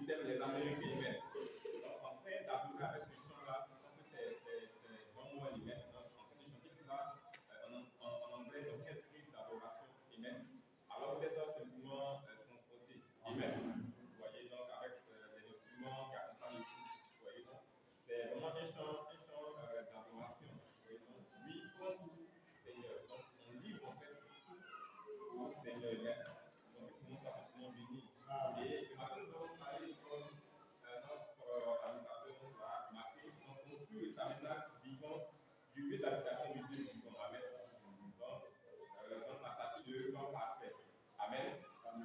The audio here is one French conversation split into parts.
thème les Américains. Amen. Donc, en train d'adorer avec ce chant-là, je pense que c'est bon mot, Amen. Donc, en train de chanter cela en anglais, donc un esprit d'adoration. Amen. Alors, vous êtes simplement transporté. Amen. Vous voyez, donc, avec les instruments qui accompagnent le tout. Vous voyez, donc, c'est vraiment un chant d'adoration. Vous voyez, donc, oui, comme tout Seigneur. Donc, on livre en fait tout au Seigneur. Amen. Donc, nous sommes simplement bénis. Et ce matin, nous allons parler comme notre administrateur va marquer, on construit le tabernacle vivant du lieu d'habitation du Dieu vivant. Amen. Donc la statue de l'homme parfait. Amen.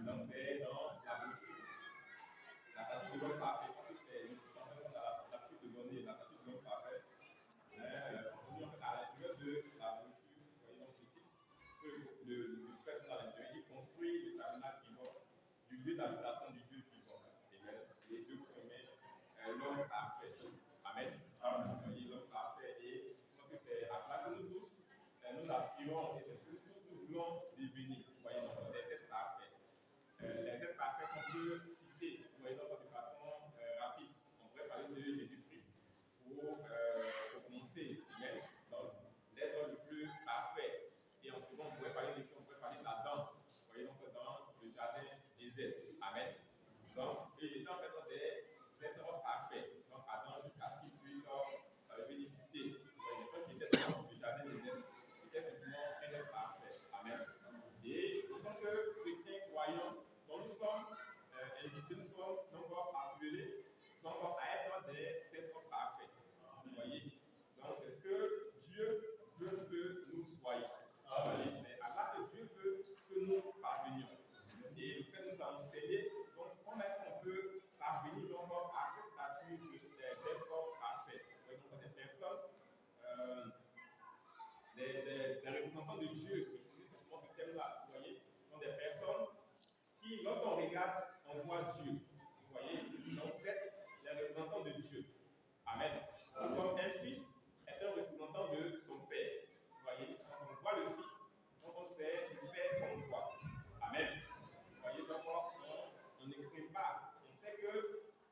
Donc c'est dans la brochure. La statue de l'homme parfait, parce que c'est l'utilisation qu'on a l'habitude de donner, la statue de l'homme parfait. On dit en fait à l'intérieur de la brochure, vous voyez donc le titre, que le peuple à l'intérieur, il construit le tabernacle vivant du lieu d'habitation du Dieu vivant. Amen. Et Dieu promet l'homme parfait. Amen. Vous voyez l'homme parfait. Et je pense que c'est à cela que nous tous, nous aspirons et c'est ce que tous nous voulons devenir. Vous voyez donc les êtres parfaits. Les êtres parfaits qu'on peut citer, vous voyez donc de façon rapide. On pourrait parler de Jésus-Christ pour commencer. Amen. Donc l'être le plus parfait. Et en second, on pourrait parler d'Adam. Vous voyez donc dans le jardin d'Éden. Amen. Donc, et étant en fait des êtres parfaits. Donc Adam jusqu'à ce qu'il puisse bénéficier. Vous voyez, quand il était dans le jardin d'Éden, c'était simplement un être parfait. Amen. Et en tant que chrétiens croyants, donc nous sommes invités, nous sommes encore appelés donc à être des êtres parfaits. Vous voyez. Donc c'est ce que Dieu veut que nous soyons. C'est à là que Dieu veut que nous parvenions. Et le fait nous a enseigné donc comment est-ce qu'on peut parvenir donc à ce statut d'être parfait. Donc des personnes, des représentants de Dieu, je connais simplement ce thème-là, vous voyez, sont des personnes qui, lorsqu'on regarde, on voit Dieu. Vous voyez, donc vous êtes les représentants de Dieu. Amen. Comme un fils est un représentant de son père. Vous voyez, quand on voit le fils, donc on sait le père qu'on voit. Amen. Vous voyez, donc on ne craint pas. On sait que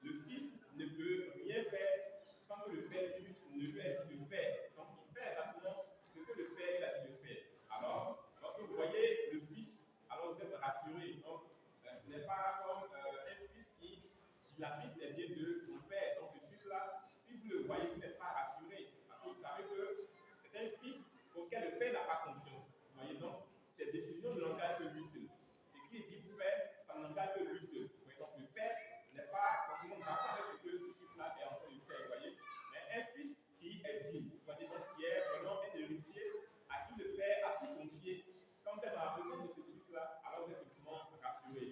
le fils ne peut rien faire sans que le père ne lui ait dit de faire. Donc il fait exactement ce que le père a dit de faire. Alors, lorsque vous voyez le fils, alors vous êtes rassuré. Donc, ce n'est pas comme un fils qui dilapide les biens de son père. Donc ce fils-là, si vous le voyez, vous n'êtes pas rassuré. Parce que vous savez que c'est un fils auquel le père n'a pas confiance. Vous voyez, donc, cette décision ne l'engage que lui seul. Ce qu'il dit pour faire, ça n'engage que lui seul. Vous voyez, donc le père n'est pas forcément d'accord avec ce que ce fils-là est en train de faire. Vous voyez, mais un fils qui est digne, vous voyez, donc qui est vraiment un héritier à qui le père a tout confié. Quand vous êtes dans la présence de ce fils-là, alors vous êtes simplement rassuré.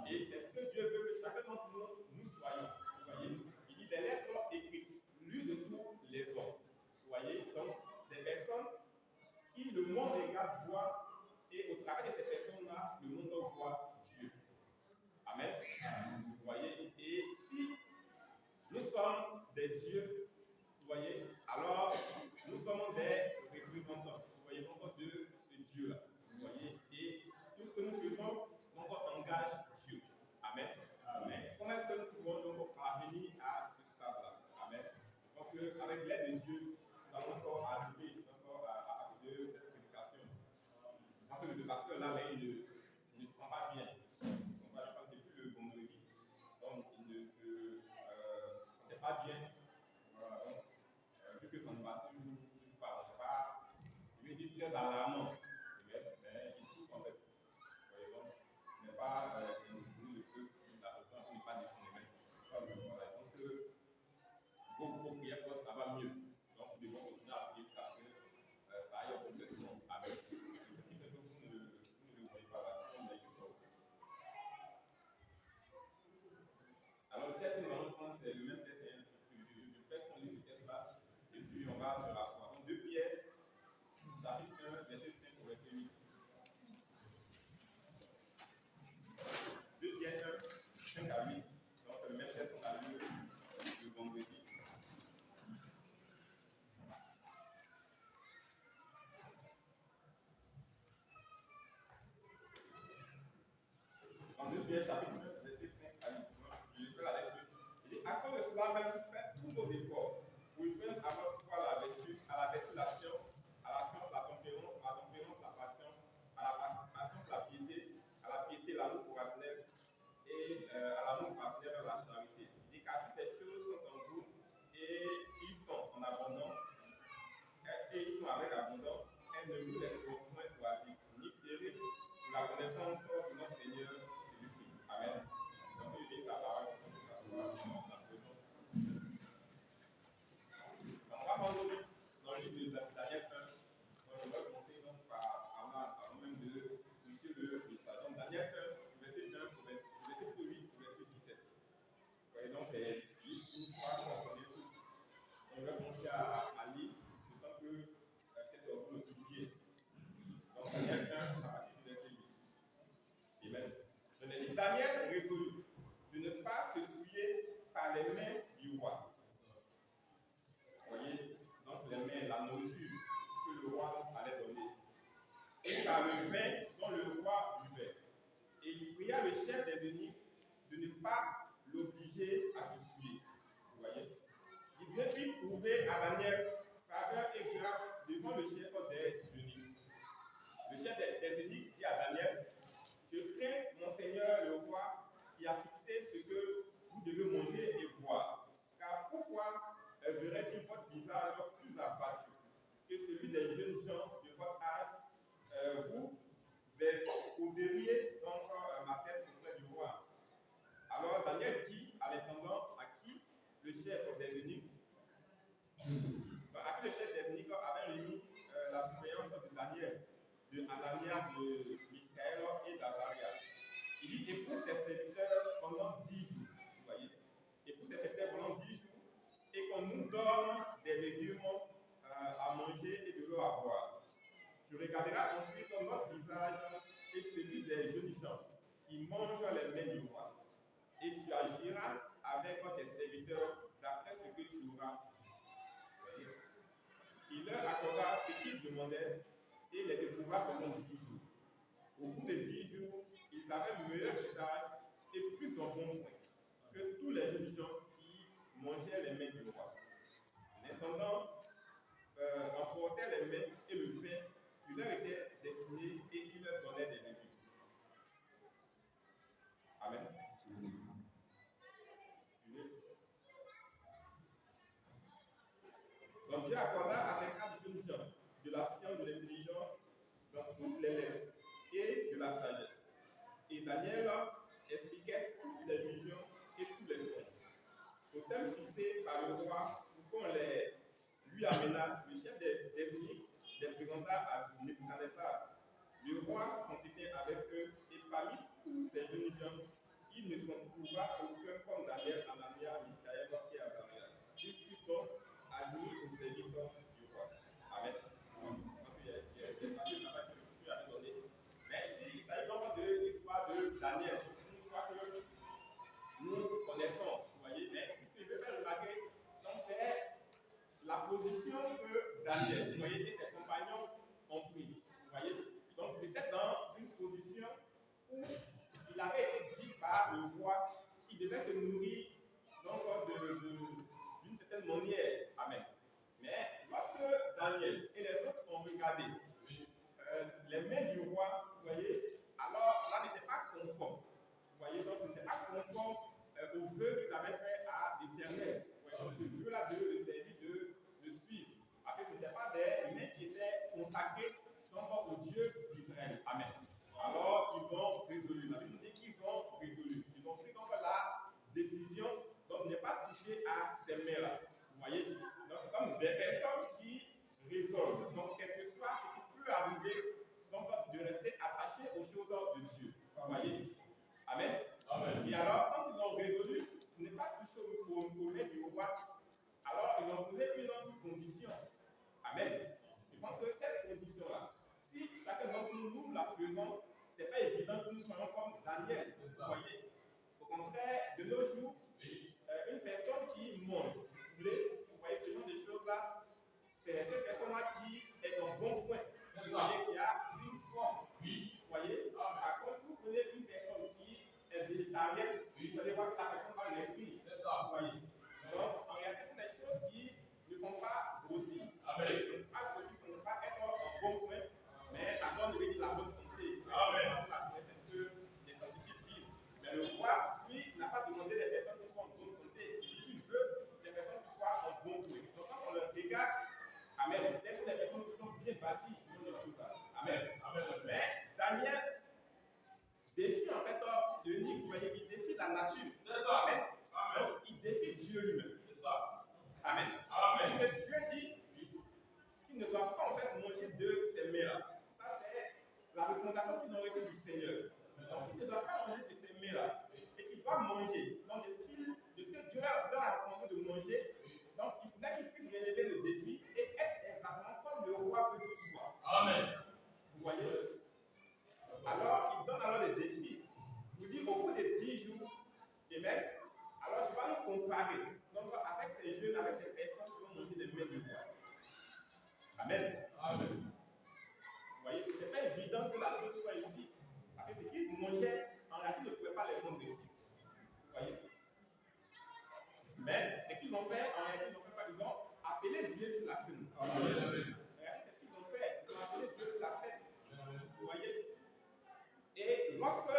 Et c'est ce que Dieu veut que chacun d'entre nous soyons. Vous voyez, il dit des lettres écrites, lues de tous les hommes. Vous voyez, donc des personnes qui le monde regarde, voit, et au travers de ces personnes-là, le monde voit Dieu. Amen. Vous voyez, et si nous sommes des dieux, vous voyez, alors nous sommes des représentants, vous voyez, donc de ce Dieu-là. Vous voyez, et tout ce que nous faisons, donc engage Dieu. Amen. Amen. Comment est-ce que nous pouvons donc parvenir à ce stade-là? Amen. Parce qu'avec l'aide de Dieu, nous allons encore arriver à partir de cette prédication. Parce que le pasteur là, il ne se sent pas bien. Il ne se sent pas bien depuis le vendredi. Donc, il ne se sentait pas bien. Voilà, donc, vu que ça ne va toujours pas, je lui dis très alarmant. Mais il pousse en fait. Vous voyez, donc, il n'est pas le feu, la personne n'est pas descendue. Voilà, donc, vos prières, ça va mieux. Donc, nous devons continuer à prier parce que ça aille complètement avec. Ce qui fait que vous ne le voyez pas là, on est juste. Alors, le test que nous allons prendre, c'est le même test. Je fais qu'on lit ce test-là, et puis on va se rasseoir. Donc, 2 Pierre, chapitre 1, verset 5 au verset 8. 2 Pierre 1, 5 à 8. Donc, c'est le même test qu'on a lu le vendredi. En 2 Pierre, chapitre 1, verset 5 à 8. Je vais faire la lecture ne vous laisse point oisif, ni stérile, pour la connaissance de notre Seigneur Jésus-Christ. Amen. Donc, il dit sa parole pour que ça soit dans la présence. On va prendre dans le livre de Daniel 1. Donc, je vais commencer donc avant même de toucher le message. Donc, Daniel 1, verset 1, verset 8, verset 17. Et donc, c'est une histoire qu'on connaît tous. On va commencer à lire, d'autant que peut-être on peut l'oublier. Donc, Daniel 1, à partir du verset 8. Amen. Donc, Daniel résolut de ne pas se souiller par les mains du roi. Vous voyez, donc les mains, la nourriture que le roi allait donner. Et par le vin dont le roi buvait. Et il pria le chef des eunuques de ne pas l'obliger à se souiller. Vous voyez? Il vient vite trouver à Daniel faveur et grâce devant le chef des eunuques. Le chef des eunuques dit à Daniel: je crains mon seigneur le roi qui a fixé ce que vous devez manger et boire. Car pourquoi verrait-il votre visage plus abattu que celui des jeunes gens de votre âge? Vous poseriez donc ma tête auprès du roi. Alors Daniel dit à l'intendant à qui le chef des eunuques, à qui le chef des eunuques avait remis la surveillance de Daniel, de Anania, de Michaël et d'Azaria. Il dit: écoute tes serviteurs pendant 10 jours. Vous voyez? Écoute tes serviteurs pendant 10 jours et qu'on nous donne des légumes à manger et de l'eau à boire. Tu regarderas ensuite notre visage et celui des jeunes gens qui mangent les mains du roi. Et tu agiras avec tes serviteurs d'après ce que tu auras. Il leur accorda ce qu'ils demandaient et les éprouva pendant 10 jours. Au bout de 10 jours, ils avaient meilleur visage et plus de bon point que tous les jeunes gens qui mangeaient les mains du roi. L'intendant emportait les mains et le vin qui leur était destiné et il leur donnait des légumes. Amen. Donc Dieu accorda à ces 4 jeunes gens de la science, de l'intelligence, dans toutes les lettres et de la sagesse. Et Daniel expliquait toutes les visions et tous les songes. Au thème fixé par le roi, pour qu'on les lui amena, le chef des eunuques les présenta à Nebuchadnezzar. Le roi s'entretint avec eux, et parmi tous ces jeunes gens, il ne s'en trouva aucun comme Daniel, Anania, Michaël et Azaria. Il fut donc admis au service du roi. Amen. Mais ici, il s'agit donc de l'histoire de Daniel, une histoire que nous connaissons. Vous voyez, mais ce que je veux faire remarquer, donc c'est la position que Daniel, vous voyez, et ses compagnons ont pris. Vous voyez, donc ils étaient dans une position où il avait été dit par le roi qu'il devait se nourrir donc d'une certaine manière. Amen. Mais lorsque Daniel et les autres ont regardé les mains du roi, vous voyez, alors cela n'était pas conforme. Vous voyez, donc ce n'était pas conforme au vœu qu'ils avaient fait à l'Éternel. Donc ce vœu-là de le servir, de le suivre. Parce que ce n'étaient pas des mains qui étaient consacrées donc au Dieu d'Israël. Amen. Alors ils ont résolu. La Bible dit qu'ils ont résolu. Ils ont pris donc la décision donc de ne pas toucher à ces mains-là. Vous voyez, donc c'est comme des personnes qui résolvent. Donc quel que soit ce qui peut arriver, donc de rester attaché aux choses de Dieu. Vous voyez. Amen. Amen. Et alors, quand ils ont résolu de ne pas toucher aux mains du roi, alors ils ont posé une autre condition. Amen. Je pense que cette condition-là, si chacun d'entre nous la faisons, ce n'est pas évident que nous soyons comme Daniel. Vous voyez. Au contraire, de nos jours, une personne qui mange, vous voyez ce genre de choses-là, c'est cette personne-là qui est dans bon point. Vous voyez, qui a une forme. Vous voyez. Par contre, si vous prenez une personne qui est végétarienne, vous allez voir que la personne va l'écrire. C'est ça. Vous voyez. Donc, en réalité, ce sont des choses qui ne font pas grossir. Amen. Pas grossir, ce n'est pas être en bon point, mais ça donne la bonne santé. Amen. C'est ce que les scientifiques disent. Mais le roi, lui, n'a pas demandé des personnes qui sont en bonne santé. Il veut des personnes qui soient en bon point. Donc, quand on leur regarde, amen, elles sont des personnes qui sont bien bâties, qui ont Amen. Mais Daniel défie en fait Denis, vous voyez, il défie la nature. C'est ça. Amen. Amen. Donc, il défie Dieu lui-même. C'est ça. Amen. Amen. Parce que Dieu dit qu'ils ne doivent pas en fait manger de ces mets-là. Ça, c'est la recommandation qu'ils ont reçue du Seigneur. Donc, s'ils ne doivent pas manger de ces mets-là, et qu'ils doivent manger donc, de ce que Dieu leur a recommandé de manger, donc il faudrait qu'ils puissent relever le défi et être exactement comme le roi veut qu'il soit. Amen. Vous voyez? Alors, il donne alors le défi. Il vous dit au bout de 10 jours, amen. Alors, je vais nous comparer donc, avec ces jeunes, avec ces personnes qui vont manger des mets du roi. Amen. Amen. Vous voyez, ce n'était pas évident que la chose soit ici. Parce que ce qu'ils mangeaient, en réalité, ils ne pouvaient pas les prendre ici. Vous voyez? Mais ce qu'ils ont fait, en réalité, ils ont fait par exemple, appeler Dieu sur la scène. Amen. Regardez ce qu'ils ont fait. Ils ont appelé Dieu sur la scène. Vous voyez? Et lorsque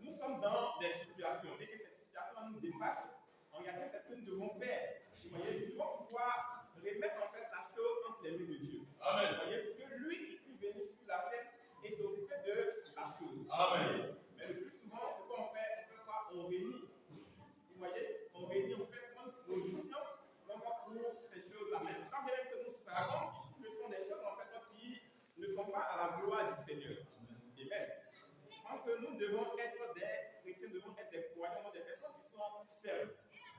nous sommes dans des situations et que cette situation nous dépasse, en réalité, c'est ce que nous devons faire. Vous voyez? Nous devons pouvoir remettre en fait la chose entre les mains de Dieu. Amen. Vous voyez? Que lui, il puisse venir sur la scène et s'occuper de la chose. Amen. Mais le plus souvent, ce qu'on fait quoi? On réunit. Vous voyez? On réunit, on fait prendre position donc pour ces choses-là. Mais quand bien même que nous savons que ce sont des choses en fait qui ne sont pas à la gloire du Seigneur. Amen. Je pense que nous devons être des chrétiens, devons être des croyants, des personnes qui sont fermes.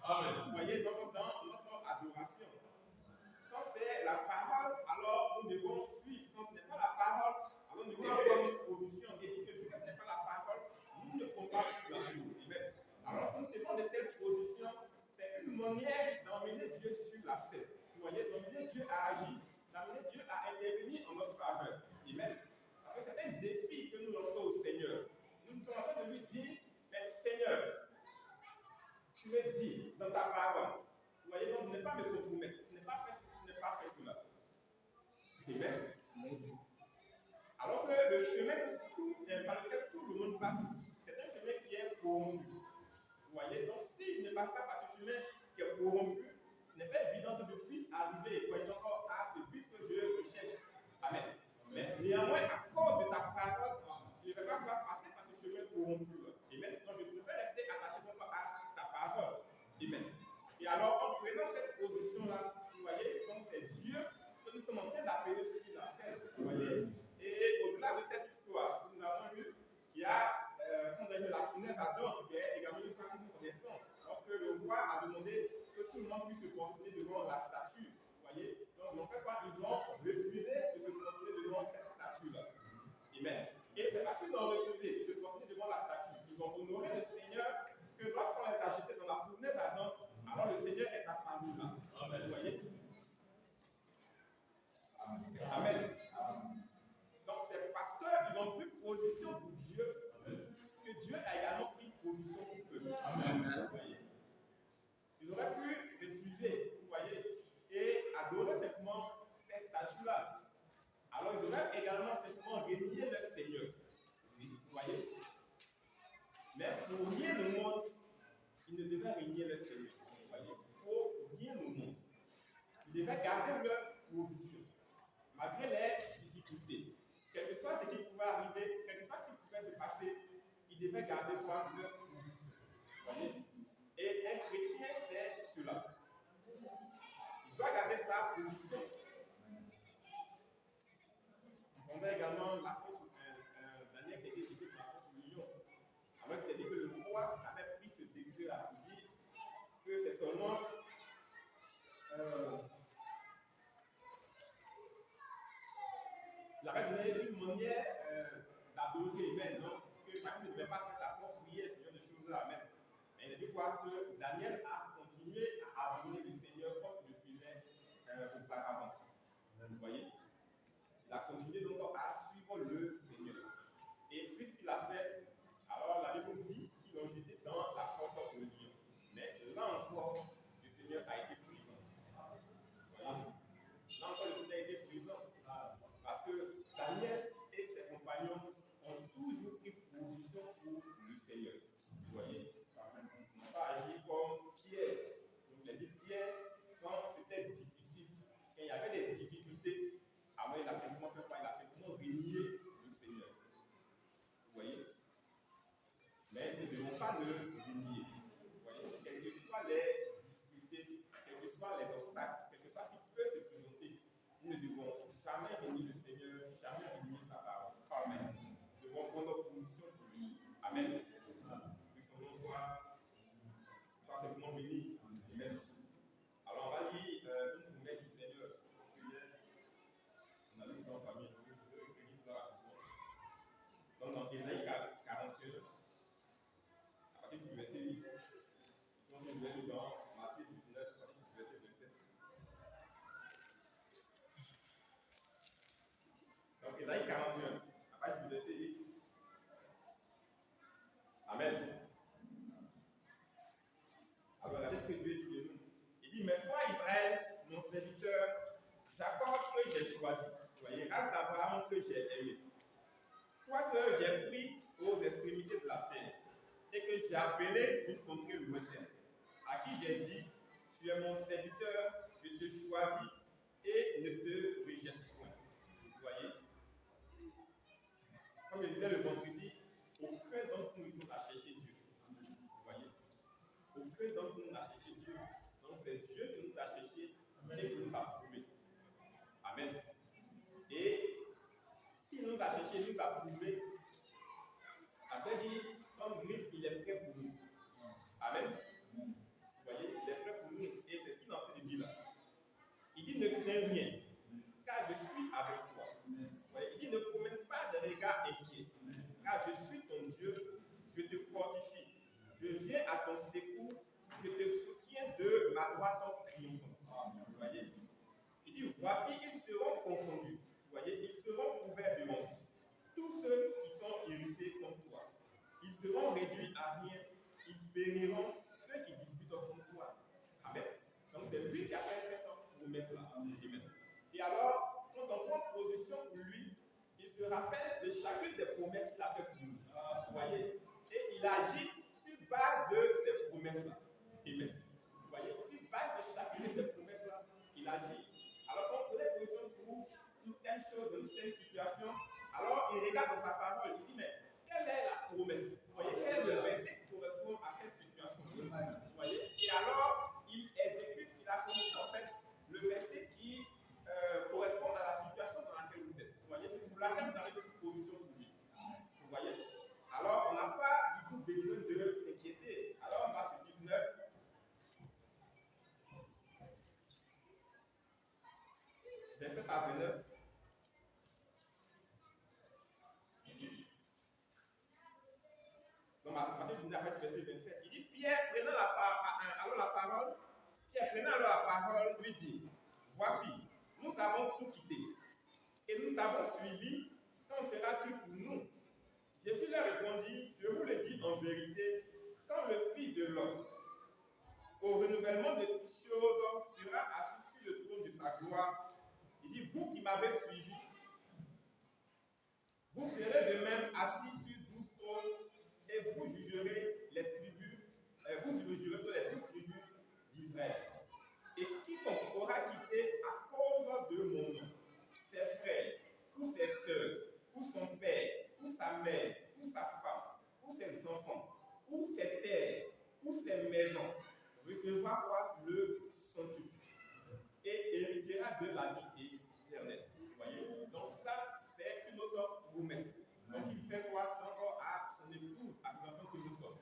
Amen. Vous voyez, donc dans notre adoration. Quand c'est la parole, alors nous devons suivre. Quand ce n'est pas la parole, alors nous devons avoir une position et dire que ce n'est pas la parole, nous ne pouvons pas suivre la chose. Amen. Alors, quand nous tenons de telles positions, c'est une manière d'emmener Dieu sur la scène. Vous voyez, d'emmener Dieu à agir, d'emmener Dieu à intervenir en notre faveur. Amen. Parce que c'est un défi que nous lançons au Seigneur. Nous sommes en train de lui dire, mais Seigneur, tu me dis dans ta parole, vous voyez, donc ne pas me compromettre, ne pas faire ceci, ne pas faire cela. Amen. Alors que le chemin par lequel tout le monde passe, c'est un chemin qui est corrompu. Vous voyez, donc si je ne passe pas par ce chemin qui est corrompu, ce n'est pas évident que je puisse arriver, vous voyez, encore à ce but que je recherche. Amen. Mais néanmoins, à cause de ta parole, je ne vais pas pouvoir passer par ce chemin corrompu. Amen. Donc je préfère rester attaché à ta parole. Amen. Et alors, en prenant cette position-là, vous voyez, donc c'est Dieu que nous sommes en train d'appeler sur la scène. Vous voyez. Et au-delà de cette histoire, nous avons vu qu'il y a, quand on a vu la fournaise ardente, qui est également une histoire que nous connaissons, lorsque le roi a demandé que tout le monde puisse se prosterner devant la statue. Vous voyez. Donc, ils ont fait quoi? Ils ont refusé de se prosterner devant cette statue-là. Amen. Et c'est parce qu'ils ont refusé de se prosterner devant la statue, ils ont honoré le Seigneur, que lorsqu'on les a jetés dans la fournaise ardente, alors le Seigneur est apparu là. Amen. Vous voyez? Amen. Donc c'est parce qu'ils ont pris position pour Dieu que Dieu a également pris position pour eux. Amen. Vous voyez? Ils auraient pu refuser, vous voyez, et adorer simplement ces statues-là. Alors ils auraient également simplement renié leur Seigneur. Vous voyez? Mais pour rien au monde, ils ne devaient renier leur Seigneur. Vous voyez? Pour rien au monde. Ils devaient garder leur position, malgré les difficultés. Quel que soit ce qui pouvait arriver, quel que soit ce qui pouvait se passer, ils devaient garder leur position. Vous voyez? Et un chrétien, c'est cela. Il doit garder sa position. On a également la fausse, Daniel qui a été cité pour la fausse union. Alors, c'est dit que le roi avait pris ce décret-là pour dire que c'est seulement il avait donné une manière d'adorer même, donc que chacun ne devait pas faire sa propre prière, ce genre de choses-là même. Mais il a dit quoi? Que Daniel a continué à adorer le Seigneur comme il le faisait auparavant. Vous voyez? Il a continué donc à suivre le Seigneur. Et puisqu'il a fait, alors la Bible dit qu'ils l'ont jeté dans la force au lion. Mais là encore, le Seigneur a été présent. Vous voyez? Là encore, le Seigneur a été présent. Parce que Daniel et ses compagnons ont toujours pris position pour le Seigneur. Vous voyez? Ils n'ont pas agi comme Pierre. Donc, j'ai dit Pierre, quand c'était difficile, quand il y avait des difficultés, fois que j'ai pris aux extrémités de la terre et que j'ai appelé une contrée lointaine, à qui j'ai dit, tu es mon serviteur, je te choisis et ne te rejette point. Vous voyez? Comme je disais le vendredi, aucun d'entre nous ici a cherché Dieu. Vous voyez? Aucun d'entre nous n'a cherché Dieu. Donc c'est Dieu qui nous a cherché et qui nous a prouvé. Amen. Et s'il nous a cherché, il nous a prouvé, après dit, comme griffe, il est prêt pour nous. Amen. Vous voyez, il est prêt pour nous. Et c'est ce qu'il en fait de dire là. Il dit ne crains rien, car je suis avec toi. Vous voyez, il dit ne promène pas de regard inquiet, car je suis ton Dieu, je te fortifie. Je viens à ton secours, je te soutiens de ma droite triomphante. Vous voyez, il dit voici, ils seront confondus. Vous voyez, ils seront couverts de honte. Tous ceux qui sont irrités contre toi, ils seront réduits à rien, ils périront ceux qui disputent contre toi. Amen. Donc c'est lui qui a fait cette promesse-là. Amen. Et alors, quand on prend position pour lui, il se rappelle de chacune des promesses qu'il a fait pour nous. Vous voyez? Et il agit sur base de ces promesses-là. Amen. Vous voyez? Sur base de chacune de ces promesses-là, il agit. Alors, quand on prenait position pour une telle chose, dans une telle situation, alors il regarde dans sa parole, il dit, mais quelle est la promesse? Vous voyez, quel est le verset qui correspond à cette situation? Vous voyez? Et alors, il exécute, il accomplit en fait le verset qui correspond à la situation dans laquelle vous êtes. Vous voyez? Pour laquelle vous avez une position pour lui. Vous voyez? Alors, on n'a pas du tout besoin de s'inquiéter. Alors, Matthieu 19, verset 29. Donc, Matthieu 19, verset 27. Il dit, Pierre, prenant alors la parole, Pierre, prenant alors la parole, lui dit, voici, nous avons tout quitté et nous t'avons suivi. Quand sera-t-il pour nous? Jésus leur répondit, je vous le dis en vérité, quand le Fils de l'homme, au renouvellement de toutes choses, sera assis sur le trône de sa gloire, il dit, vous qui m'avez suivi, vous serez de même assis sur 12 trônes et vous jugerez les tribus, vous jugerez sur les 12 tribus d'Israël. Et quiconque aura quitté à cause de mon nom ses frères, ou ses sœurs, ou son père, ou sa mère, ou sa femme, ou ses enfants, ou ses terres, ou ses maisons, recevra quoi? Le centuple et héritera de la vie éternelle. Vous voyez? Donc ça, c'est une autre promesse. Donc il fait quoi encore à son épouse, à ses enfants que nous sommes.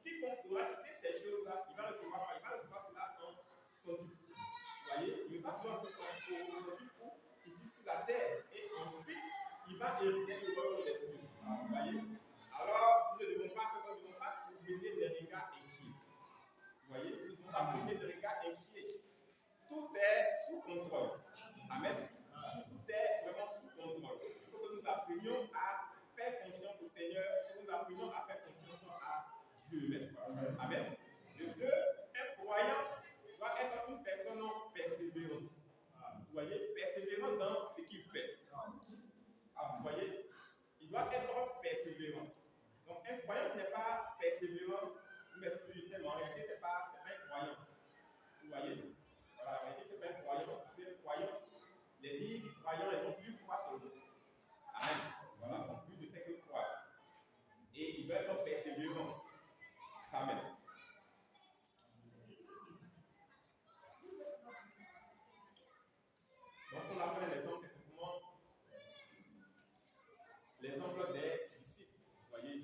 Quiconque aura quitté ces choses-là, il va recevoir quoi? Il va recevoir cela en centuple. Vous voyez? Il va recevoir aujourd'hui ici sur la terre. Et ensuite, il va hériter le royaume des cieux. Vous voyez? Alors, nous ne devons pas mener des regards inquiets. Vous voyez? Nous ne devons pas mener des regards inquiets. Tout est sous contrôle. Amen. Tout est vraiment sous contrôle. Il faut que nous apprenions à faire confiance au Seigneur, que nous apprenions à faire confiance à Dieu même. Amen. De deux, un croyant doit être une personne persévérante. Vous voyez, persévérant dans ce qu'il fait. Vous voyez, il doit être persévérant. Donc, un croyant qui n'est pas persévérant, mais spirituellement, en réalité, ce n'est pas un croyant. Vous voyez, voilà, en réalité, ce n'est pas un croyant, c'est un croyant. Les dits croyants et non plus croient sur nous. Amen. Voilà, donc plus ne fait que croire. Et il doit être persévérant. Amen. Donc, on appelle l'exemple, c'est simplement l'exemple des disciples. Vous voyez?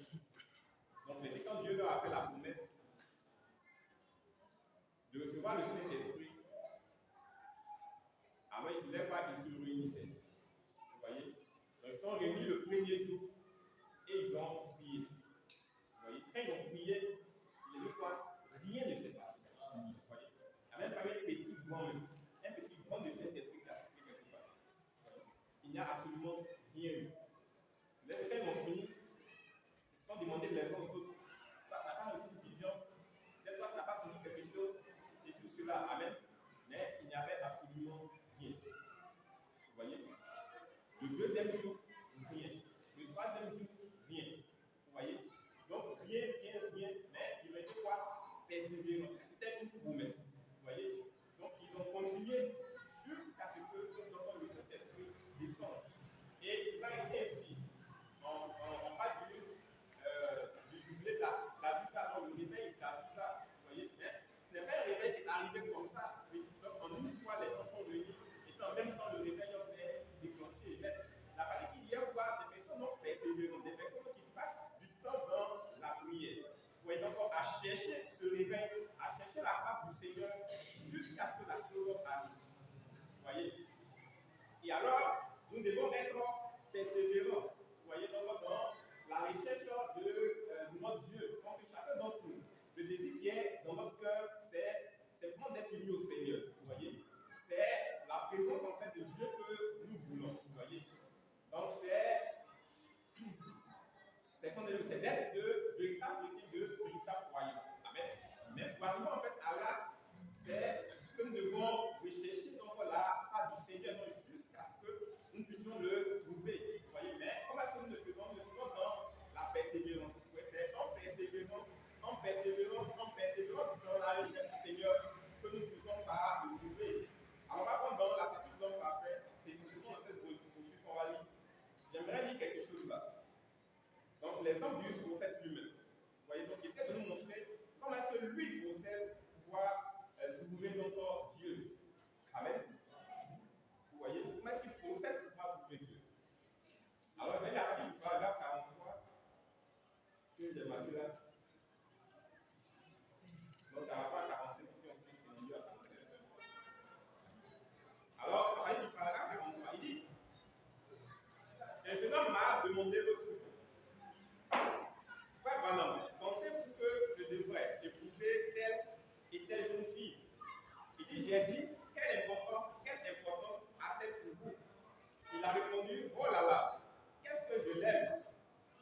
Donc, quand Dieu leur a fait la promesse de recevoir le Saint-Esprit, alors ils voulaient pas qu'ils se réunissaient. Vous voyez? Donc, ils sont réunis le premier jour et ils ont prié. Vous voyez? Quand ils ont prié, ils ont dit quoi? Rien ne s'est passé. Vous voyez? Il n'y a même pas eu un petit grand de Saint-Esprit qui a soufflé quelque part. Il n'y a absolument rien eu. Quand ils ont fini, ils se sont demandés les uns aux autres. Tu n'as pas reçu une vision, peut-être toi tu n'as pas senti quelque chose, et tout cela, amen. Mais il n'y avait absolument rien. Vous voyez? Le deuxième jour, rien. Le l'exemple du prophète lui-même. Vous voyez, donc il essaie de nous montrer comment est-ce que lui possède pouvoir trouver notre Dieu. Amen. Vous voyez, comment est-ce qu'il possède pouvoir trouver Dieu. Alors, il y a un paragraphe 43 que j'ai marqué là. Donc, par rapport à 47, on dit à 47. Alors, on va du paragraphe 43. Il dit un jeune homme m'a demandé l'autre jour, Frère Branham, pensez-vous que je devrais épouser telle et telle jeune fille? Il dit, j'ai dit, quelle importance a-t-elle pour vous? Il a répondu, oh là là, qu'est-ce que je l'aime.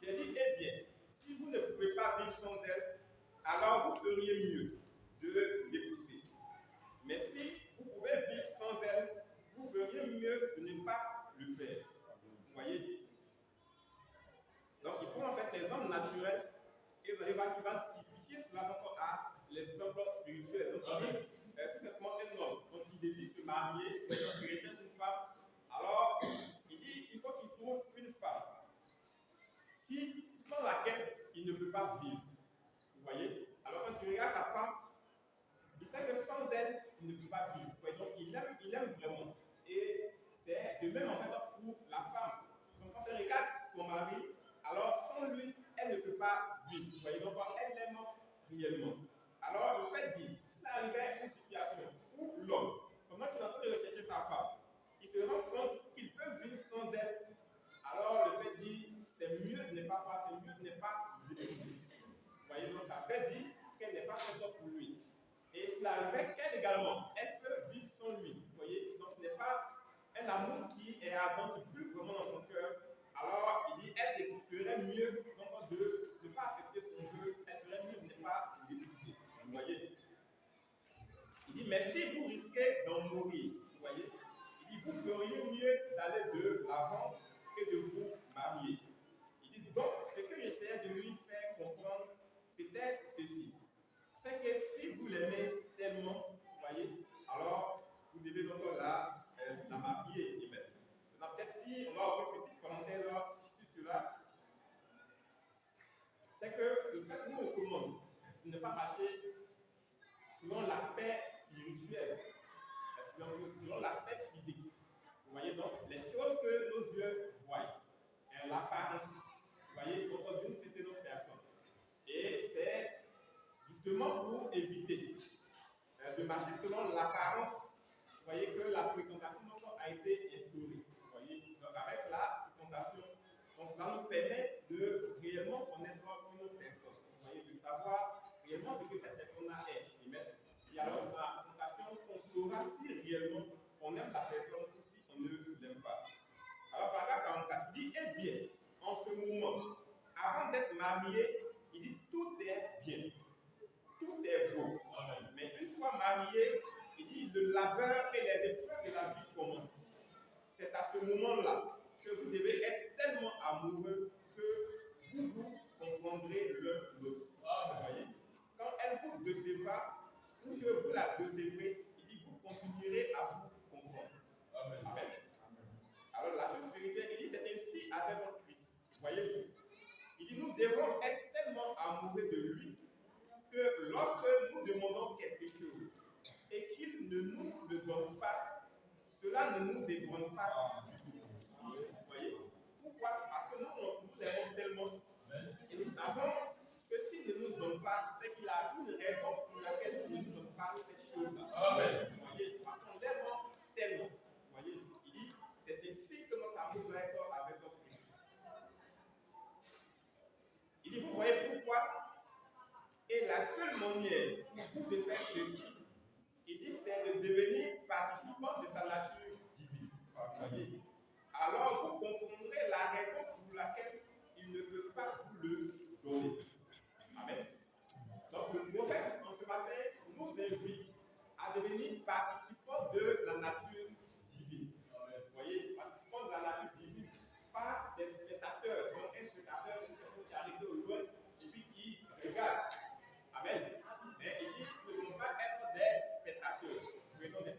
J'ai dit, eh bien, si vous ne pouvez pas vivre sans elle, alors vous feriez mieux de l'épouser. Mais si vous pouvez vivre sans elle, vous feriez mieux de ne pas le faire. Vous voyez? Donc, il prend en fait les hommes naturels et vous allez voir qu'il va typifier cela encore à l'exemple spirituel. Donc, il dit tout simplement un homme dont il désire se marier, il recherche une femme. Alors, il dit il faut qu'il trouve une femme sans laquelle il ne peut pas vivre. Vous voyez? Alors, quand tu regardes sa femme, il sait que sans elle, il ne peut pas vivre. Donc, il aime vraiment. Et c'est de même en fait pour la femme. Donc, quand elle regarde son mari, alors sans lui, elle ne peut pas vivre. Vous voyez, donc elle l'aime réellement. Alors, le fait dit, s'il arrivait à une situation où l'homme, pendant qu'il est en train de rechercher sa femme, il se rend compte qu'il peut vivre sans elle, alors le fait dit, c'est mieux de ne pas faire, c'est mieux de ne pas l'épouser. Vous voyez, donc ça fait dire qu'elle n'est pas faite pour lui. Et il arrivait qu'elle également, elle peut vivre sans lui. Vous voyez, donc ce n'est pas un amour qui est ardent, qui brûle vraiment dans son cœur. Alors, il dit, elle ferait mieux donc, de ne pas accepter son jeu, elle ferait mieux de ne pas l'épouser. Vous voyez? Il dit, mais si vous risquez d'en mourir, vous voyez, il dit, vous feriez mieux d'aller de l'avant que de vous marier. Il dit, donc, ce que j'essayais de lui faire comprendre, c'était ceci. C'est que si vous l'aimez tellement, vous voyez, alors vous devez donc la marier. Maintenant, peut-être si on va ouvrir une petite parenthèse sur cela, c'est que le fait que nous recommandons de ne pas marcher selon l'aspect spirituel, selon l'aspect physique. Vous voyez donc les choses que nos yeux voient, l'apparence, vous voyez, donc d'une certaine autre personne. Et c'est justement pour éviter de marcher selon l'apparence. Vous voyez que la fréquentation a été instaurée. Vous voyez, donc avec la fréquentation, donc cela nous permet de réellement connaître une autre personne. Vous voyez, de savoir réellement ce que cette personne-là est. Et alors, dans la fréquentation, on saura si réellement on aime la personne ou si on ne l'aime pas. Alors, paragraphe 44, il dit, eh bien, en ce moment, avant d'être marié, il dit, tout est bien. Tout est beau. Mais une fois marié, il dit le labeur et les épreuves de la vie commencent. C'est à ce moment-là que vous devez être tellement amoureux que vous vous comprendrez l'un l'autre. Vous voyez? Quand elle vous décevra, ou que vous la décevrez, il dit vous continuerez à vous comprendre. Amen. Amen. Alors la chose spirituelle, il dit c'est ainsi avec notre Christ. Voyez-vous? Il dit nous devons être tellement amoureux de lui que lorsque nous demandons quelque chose et qu'il ne nous le donne pas, cela ne nous ébranle pas du tout. Vous voyez? Pourquoi? Parce que nous l'aimons tellement et nous savons que s'il ne nous donne pas, c'est qu'il a une raison pour laquelle il ne nous donne pas cette chose-là. Amen. Vous voyez? Parce qu'on l'aime tellement. Vous voyez? Il dit, c'est ainsi que notre amour doit être avec notre Christ. Il dit, vous voyez pourquoi? Et la seule manière pour vous de faire ceci, il dit, c'est de devenir participant de sa nature divine. Voyez? Alors vous comprendrez la raison pour laquelle il ne peut pas vous le donner. Amen. Donc le prophète, en ce matin, nous invite à devenir participants de la nature divine. Vous voyez, participants de la nature divine, pas des spectateurs. Donc un spectateur, c'est une personne qui arrive au loin et puis qui regarde. Amen. Mais il dit que nous ne devons pas être des spectateurs, nous devons des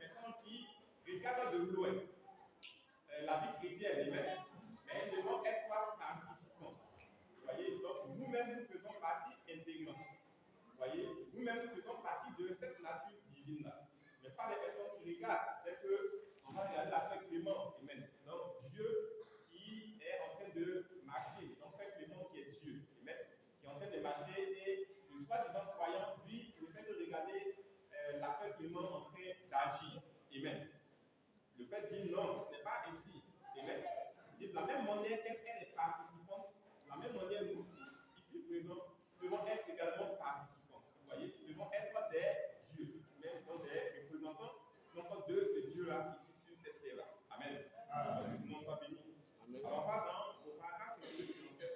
divine-là. Mais pas les personnes qui regardent. C'est qu'on va regarder la sœur Clément. Amen. Donc, Dieu qui est en train de marcher. Donc, sœur Clément qui est Dieu. Amen. Qui est en train de marcher et le soi-disant croyant, lui, le fait de regarder la sœur Clément en train d'agir. Amen. Le fait de dire non, ce n'est pas ainsi. Amen. Et de la même manière qu'elle est participante, de la même manière nous, ici présents, devons être également participants. Vous voyez, nous devons être des dieux, même des représentants, donc de ce Dieu-là ici sur cette terre-là. Amen. Que tout le monde soit béni. Amen. Alors, pas dans au paragraphe, c'est ce que nous faisons.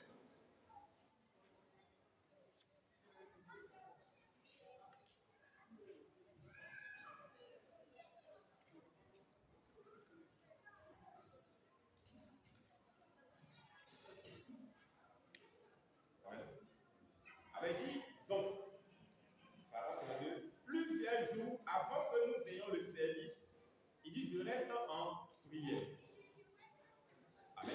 Avait dit, donc, plusieurs jours avant que nous ayons le service, il dit, je reste en prière. Amen.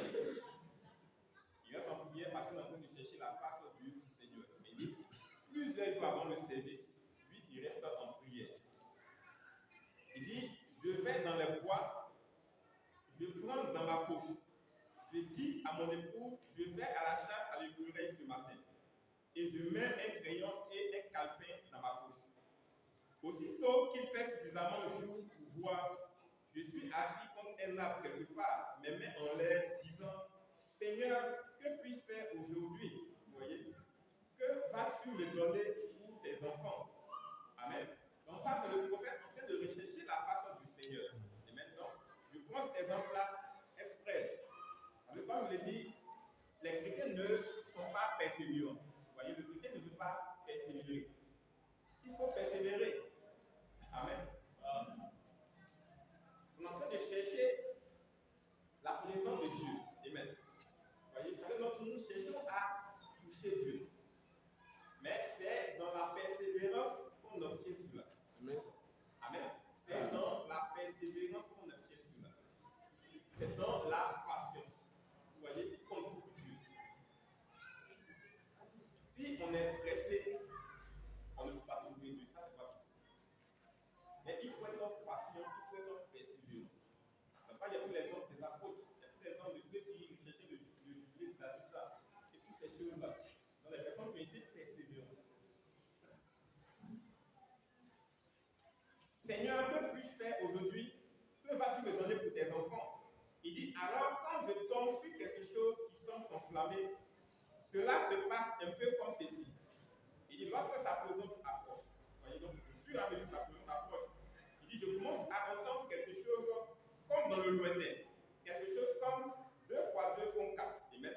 Il reste en prière parce qu'on est en train de chercher la face du Seigneur. Il dit, plusieurs jours avant le service, lui, il reste en prière. Il dit, je vais dans les bois, je prends dans ma poche. Je dis à mon épouse, je vais à la chasse à l'écureuil ce matin. Et je mets un crayon et un calepin dans ma poche. Aussitôt qu'il fait suffisamment de jour pour voir, je suis assis comme un arbre quelque part, mes mains en l'air, disant, Seigneur, que puis-je faire aujourd'hui? Vous voyez? Que vas-tu me donner pour tes enfants? Amen. Donc ça, c'est le prophète en train de rechercher la face du Seigneur. Et maintenant, je prends cet exemple-là exprès. Comme je l'ai dit, les chrétiens ne sont pas persévérants. Vous voyez, le chrétien ne veut pas persévérer. Il faut persévérer. Amen. On est en train de chercher la présence de Dieu. Amen. Vous voyez, donc nous cherchons à toucher Dieu. Mais c'est dans la persévérance qu'on obtient cela. Amen. Amen. C'est dans la persévérance qu'on obtient cela. C'est dans la patience. Vous voyez, il compte beaucoup Dieu. Si on est pressé, on ne peut pas trouver Dieu. Ça, c'est pas possible. Mais il faut être patient, il faut être persévérant. Il y a tous les hommes des apôtres, il y a tous les hommes de ceux qui cherchaient le jubilé de la tout ça, et toutes ces choses-là. Donc les personnes qui ont été persévérantes. Seigneur, que puis-je faire aujourd'hui? Que vas-tu me donner pour tes enfants? Il dit, alors quand je tombe sur quelque chose qui semble s'enflammer, cela se passe un peu comme ceci. Il dit, lorsque sa présence approche, voyez donc, au fur et à mesure que sa présence approche, il dit, je commence à entendre quelque chose comme dans le lointain. Quelque chose comme 2 fois 2 font 4. Amen.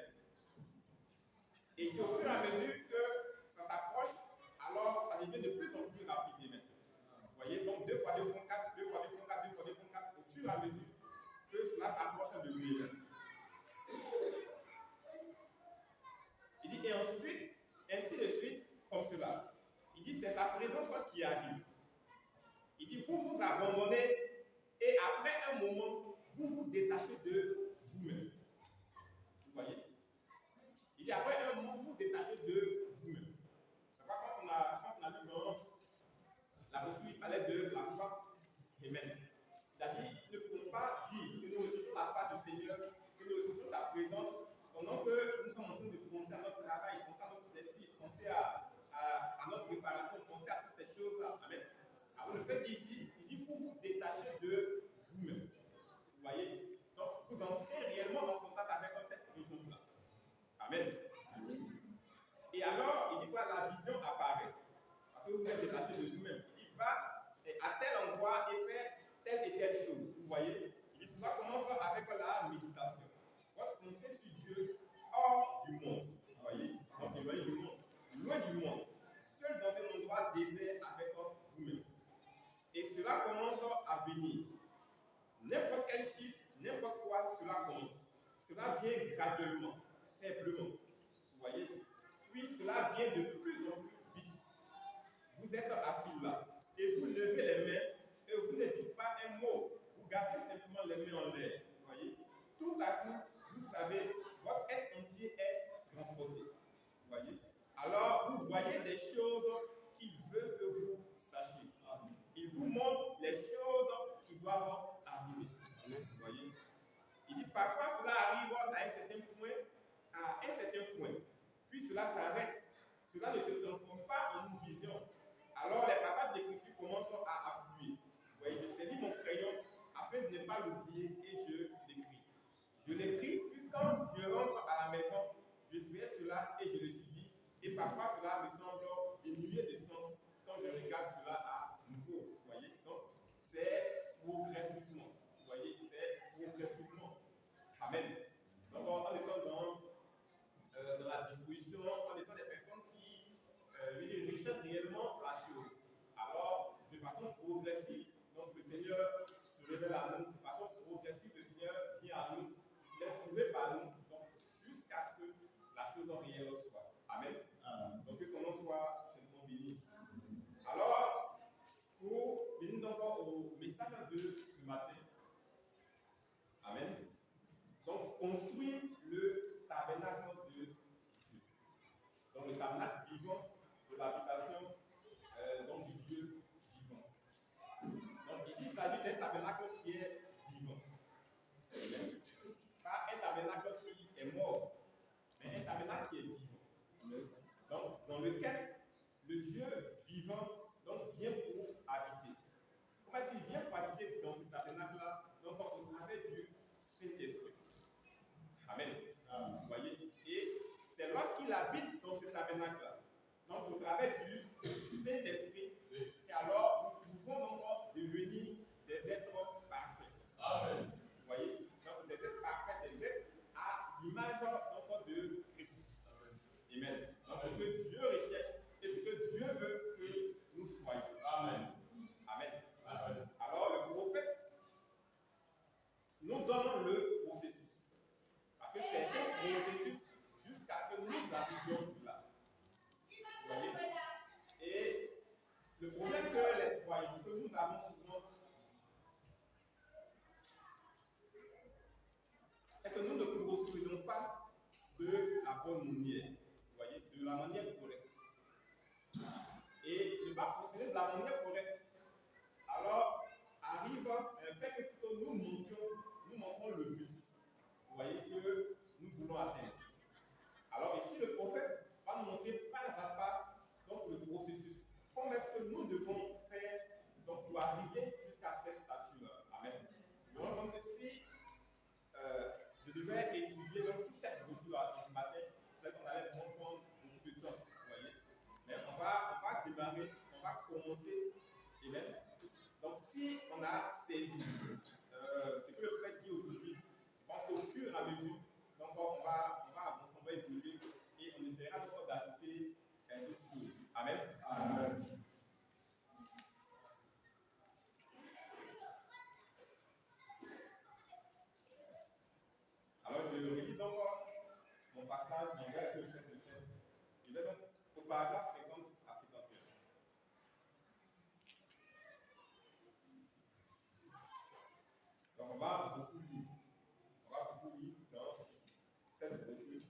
Et au fur et à mesure que ça s'approche, alors ça devient de plus en plus rapide. Amen. Vous voyez, donc 2 fois 2 font 4, 2 fois 2 font 4, 2 fois 2 font 4, au fur et à mesure que cela s'approche de lui. Il dit, et ensuite, ainsi de suite, comme cela. Il dit, c'est sa présence qui arrive. Il dit, vous vous abandonnez et après un moment, vous vous détachez de vous-même. Vous voyez? Il dit, après un moment, vous vous détachez de vous-même. C'est pas quand on a lu dans la posture, il parlait de la foi. Amen. Il a dit, ne pouvons pas dire que nous recherchons la face du Seigneur, que nous recherchons sa présence, pendant que nous sommes en train de penser à notre travail, penser à notre défi, penser à notre préparation, penser à toutes ces choses-là. Amen. Alors le fait ici, il dit, vous vous détachez de vous-même. Vous voyez? Donc, vous entrez réellement en contact avec cette présence-là. Amen. Et alors, il dit quoi? La vision apparaît. Parce que vous êtes détaché de vous-même. Il va à tel endroit et faire telle et telle chose. Vous voyez? Il dit, cela commence avec la méditation. Votre pensée sur Dieu hors du monde. Vous voyez? Donc, éloigné du monde. Loin du monde. Seul dans un endroit désert avec vous-même. Et cela commence à venir. N'importe quel chiffre, n'importe quoi, cela commence. Cela vient graduellement, faiblement. Vous voyez? Puis cela vient de plus en plus vite. Vous êtes assis là et vous levez les mains et vous ne dites pas un mot. Vous gardez simplement les mains en l'air. Vous voyez? Tout à coup, vous savez, votre être entier est transporté. Vous voyez? Alors, vous voyez des choses qu'il veut que vous sachiez. Il vous montre cela s'arrête, cela ne se transforme pas en une vision, alors les passages d'écriture commencent à affluer. Vous voyez, je saisis mon crayon afin de ne pas l'oublier et je l'écris. Je l'écris, puis quand je rentre à la maison, je fais cela et je l'étudie. Et parfois cela me semble dénué de sens quand je regarde cela à nouveau. Vous voyez, donc c'est progressivement. Vous voyez, c'est progressivement. Amen. Donc en étant dans la disposition, en étant des personnes qui recherchent réellement la chose. Alors, de façon progressive, donc le Seigneur se révèle à nous, de façon progressive, le Seigneur vient à nous, il est prouvé par nous, donc jusqu'à ce que la chose réelle soit. Amen. Donc que son nom soit simplement béni. Alors, pour venir donc au message de ce matin, amen. Donc, construire le tabernacle de Dieu. Donc, le tabernacle vivant de l'habitation donc du Dieu vivant. Donc, ici, il s'agit d'un tabernacle qui est vivant. Pas un tabernacle qui est mort, mais un tabernacle qui est vivant. Donc, dans lequel le Dieu vivant donc, vient pour habiter. Comment est-ce qu'il vient pour habiter dans ce tabernacle-là? Donc, au travers du Saint-Esprit. Amen. Vous voyez? Et c'est lorsqu'il habite dans ce tabernacle-là, donc au travers du Saint-Esprit, qu'alors nous pouvons donc devenir des êtres parfaits. Amen. Vous voyez? Donc des êtres parfaits, des êtres à l'image donc de Christ. Amen. Donc ce que Dieu recherche et ce que Dieu veut que nous soyons. Amen. Amen. Amen. Alors le prophète nous donne le processus. Parce que c'est un processus jusqu'à ce que nous arrivions là. Vous voyez? Et le problème que les croyants, que nous avons souvent, est que nous ne procédons pas de la bonne manière. Vous voyez? De la manière correcte. Et ne pas procéder de la manière correcte. Alors, arrive un fait que plutôt nous montrons le but. Vous voyez, que nous voulons atteindre. Alors ici, le prophète va nous montrer pas à pas donc, le processus. Comment est-ce que nous devons faire donc, pour arriver jusqu'à cette statue-là. Amen. Donc si je devais étudier donc, toute cette brochure-là ce matin, peut-être qu'on allait prendre beaucoup de temps. Vous voyez. Mais on va démarrer, on va commencer. Amen. Donc si on a saisi ce que le prophète dit aujourd'hui, je pense qu'au fur et à mesure, donc on va avancer, on va évoluer et on essaiera d'ajouter d'autres choses. Amen. Amen. Alors je relis donc mon passage dans verset 7. Je vais donc au paragraphe 50 à 51. Donc on va beaucoup lire. On va beaucoup lire dans cette brochure.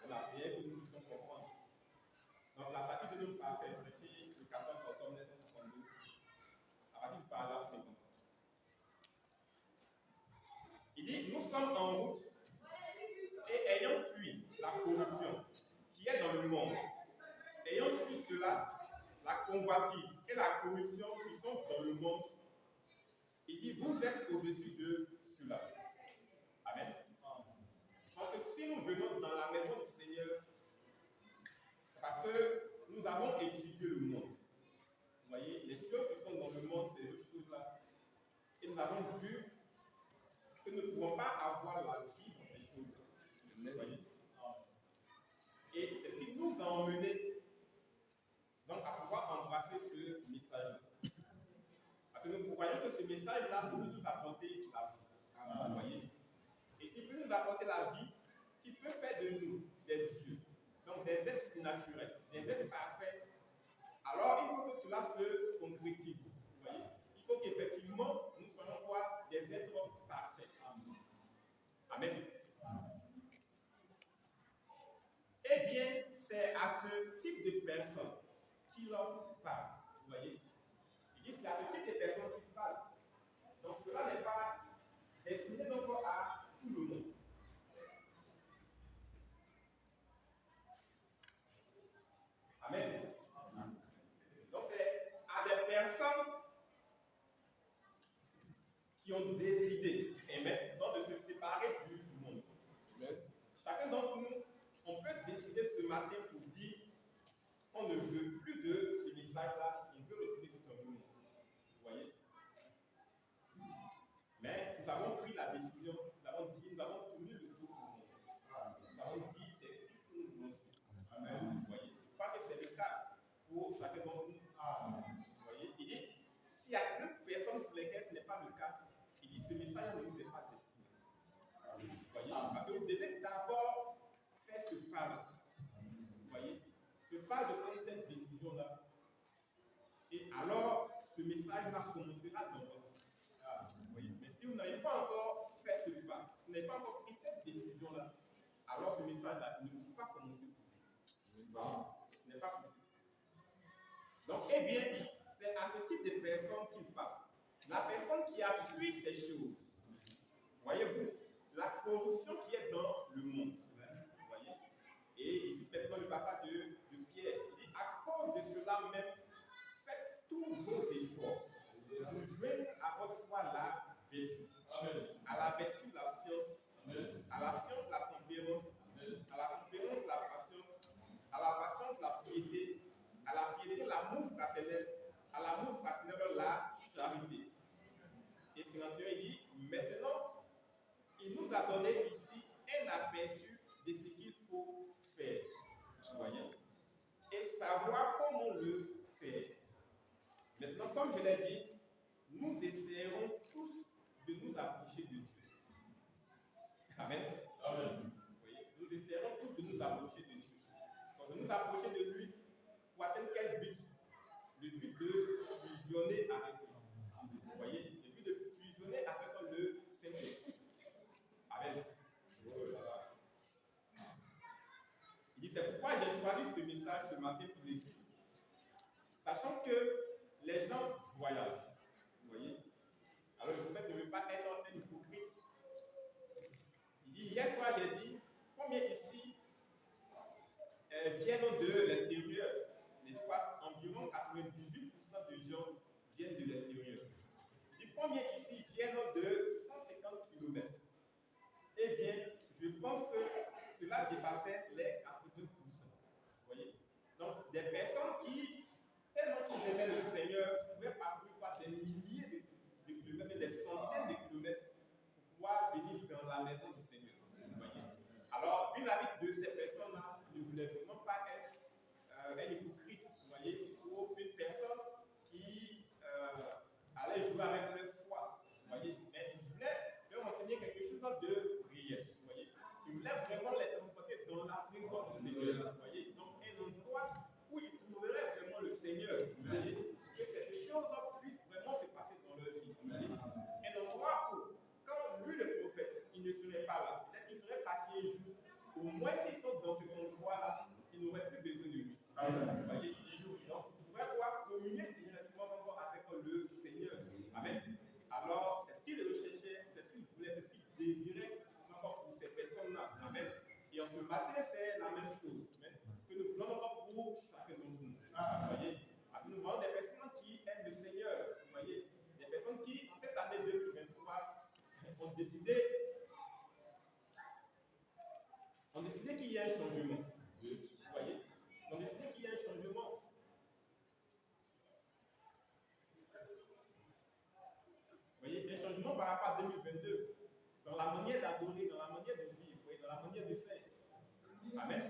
On a prière que nous puissions comprendre. Donc la statue de l'homme parfait, prêchée le 14 octobre 1962, à partir du paragraphe 50. Il dit, nous sommes en route et ayant fui la corruption qui est dans le monde, ayant fui cela, la convoitise et la corruption qui sont dans le monde, il dit, vous êtes au-dessus de cela. Amen. Parce que si nous venons dans la maison du Seigneur, parce que nous avons étudié le monde, vous voyez, les choses qui sont dans le monde, ces deux choses-là, et nous avons vu que nous ne pouvons pas avoir la vie dans ces choses-là. Vous voyez? Et c'est ce qui nous a emmenés donc, à pouvoir embrasser ce message-là. Parce que nous croyons que ce message-là peut nous apporter la vie. Vous voyez? Et s'il peut nous apporter la vie, s'il peut faire de nous des dieux, donc des êtres surnaturels, des êtres parfaits, alors il faut que cela se concrétise. Vous voyez? Il faut qu'effectivement nous soyons quoi? Des êtres parfaits. Amen. Eh bien, c'est à ce type de personnes qu'il parle. Vous voyez? Il dit c'est à ce type de personnes qu'il parle. Donc cela n'est pas destiné donc à tout le monde. pas de prendre cette décision-là. Et alors, ce message-là commencera dans votre vie. Vous voyez? Mais si vous n'avez pas encore fait ce pas, vous n'avez pas encore pris cette décision-là, alors ce message-là ne peut pas commencer pour vous. Ce n'est pas possible. Donc, eh bien, c'est à ce type de personne qu'il parle. La personne qui a fui ces choses. Voyez-vous, la corruption qui est dans le monde. Vous voyez? Et ici, maintenant, le passage de Pierre, il dit, à cause de cela même, faites tous vos efforts pour joindre à votre foi la vertu. Amen. À la vertu, la science. Amen. À la science, la tempérance. Amen. À la tempérance, la patience. À la patience, la piété. À la piété, l'amour fraternel. À l'amour fraternel, la charité. Et finalement, il dit, maintenant, il nous a donné ici un aperçu de ce qu'il faut faire. Vous voyez? Et savoir comment le faire. Maintenant, comme je l'ai dit, nous essaierons tous de nous approcher de Dieu. Amen. Amen. Vous voyez? Nous essaierons tous de nous approcher de Dieu. Donc, de nous approcher de lui pour atteindre quel but? Le but de fusionner avec lui. Vous voyez? Le but de fusionner avec le Saint-Esprit. Amen. Il dit, c'est pourquoi j'ai choisi ce message ce matin pour l'église. Sachant que les gens voyagent. Vous voyez? Alors le prophète ne veut pas être un hypocrite. Il dit, hier soir j'ai dit, combien ici viennent de l'extérieur? N'est-ce pas? Environ 98% des gens viennent de l'extérieur. Il dit, combien ici viennent de 150 km? Eh bien, je pense que cela dépassait les 80%. Vous voyez? Donc, des personnes qui, tellement qu'ils aimaient le Seigneur, pouvaient parcourir par des milliers de kilomètres, des centaines de kilomètres pour pouvoir venir dans la maison du Seigneur. Vous voyez? Alors, vis-à-vis de ces personnes-là, je ne voulais vraiment pas être un hypocrite, vous voyez, ou une personne qui allait jouer avec leur foi. Vous voyez? Mais je voulais leur enseigner quelque chose de prière. Vous voyez? Je voulais vraiment les transporter dans la présence du Seigneur. Vous voyez? Donc, un endroit où ils trouveraient vraiment le Seigneur. Vous voyez? Que quelque chose puisse vraiment se passer dans leur vie. Vous voyez? Un endroit où, quand lui, le prophète, il ne serait pas là, peut-être qu'il serait parti un jour. Au moins, s'ils sont dans cet endroit-là, ils n'auraient plus besoin de lui. Vous voyez? Donc, ils pourraient pouvoir communier directement avec le Seigneur. Amen. Alors, c'est ce qu'il recherchait, c'est ce qu'il voulait, c'est ce qu'il désirait encore pour ces personnes-là. Amen. Et en ce matin, c'est la même chose. Amen. Que nous voulons encore pour chacun d'entre nous. Vous voyez? Parce que nous voyons des personnes qui aiment le Seigneur. Vous voyez? Des personnes qui, en cette année 2023, ont décidé qu'il y ait un changement. Vous voyez? On a décidé qu'il y ait un changement. Vous voyez, un changement par rapport à 2022. Dans la manière d'adorer, dans la manière de vivre, vous voyez, dans la manière de faire. Amen.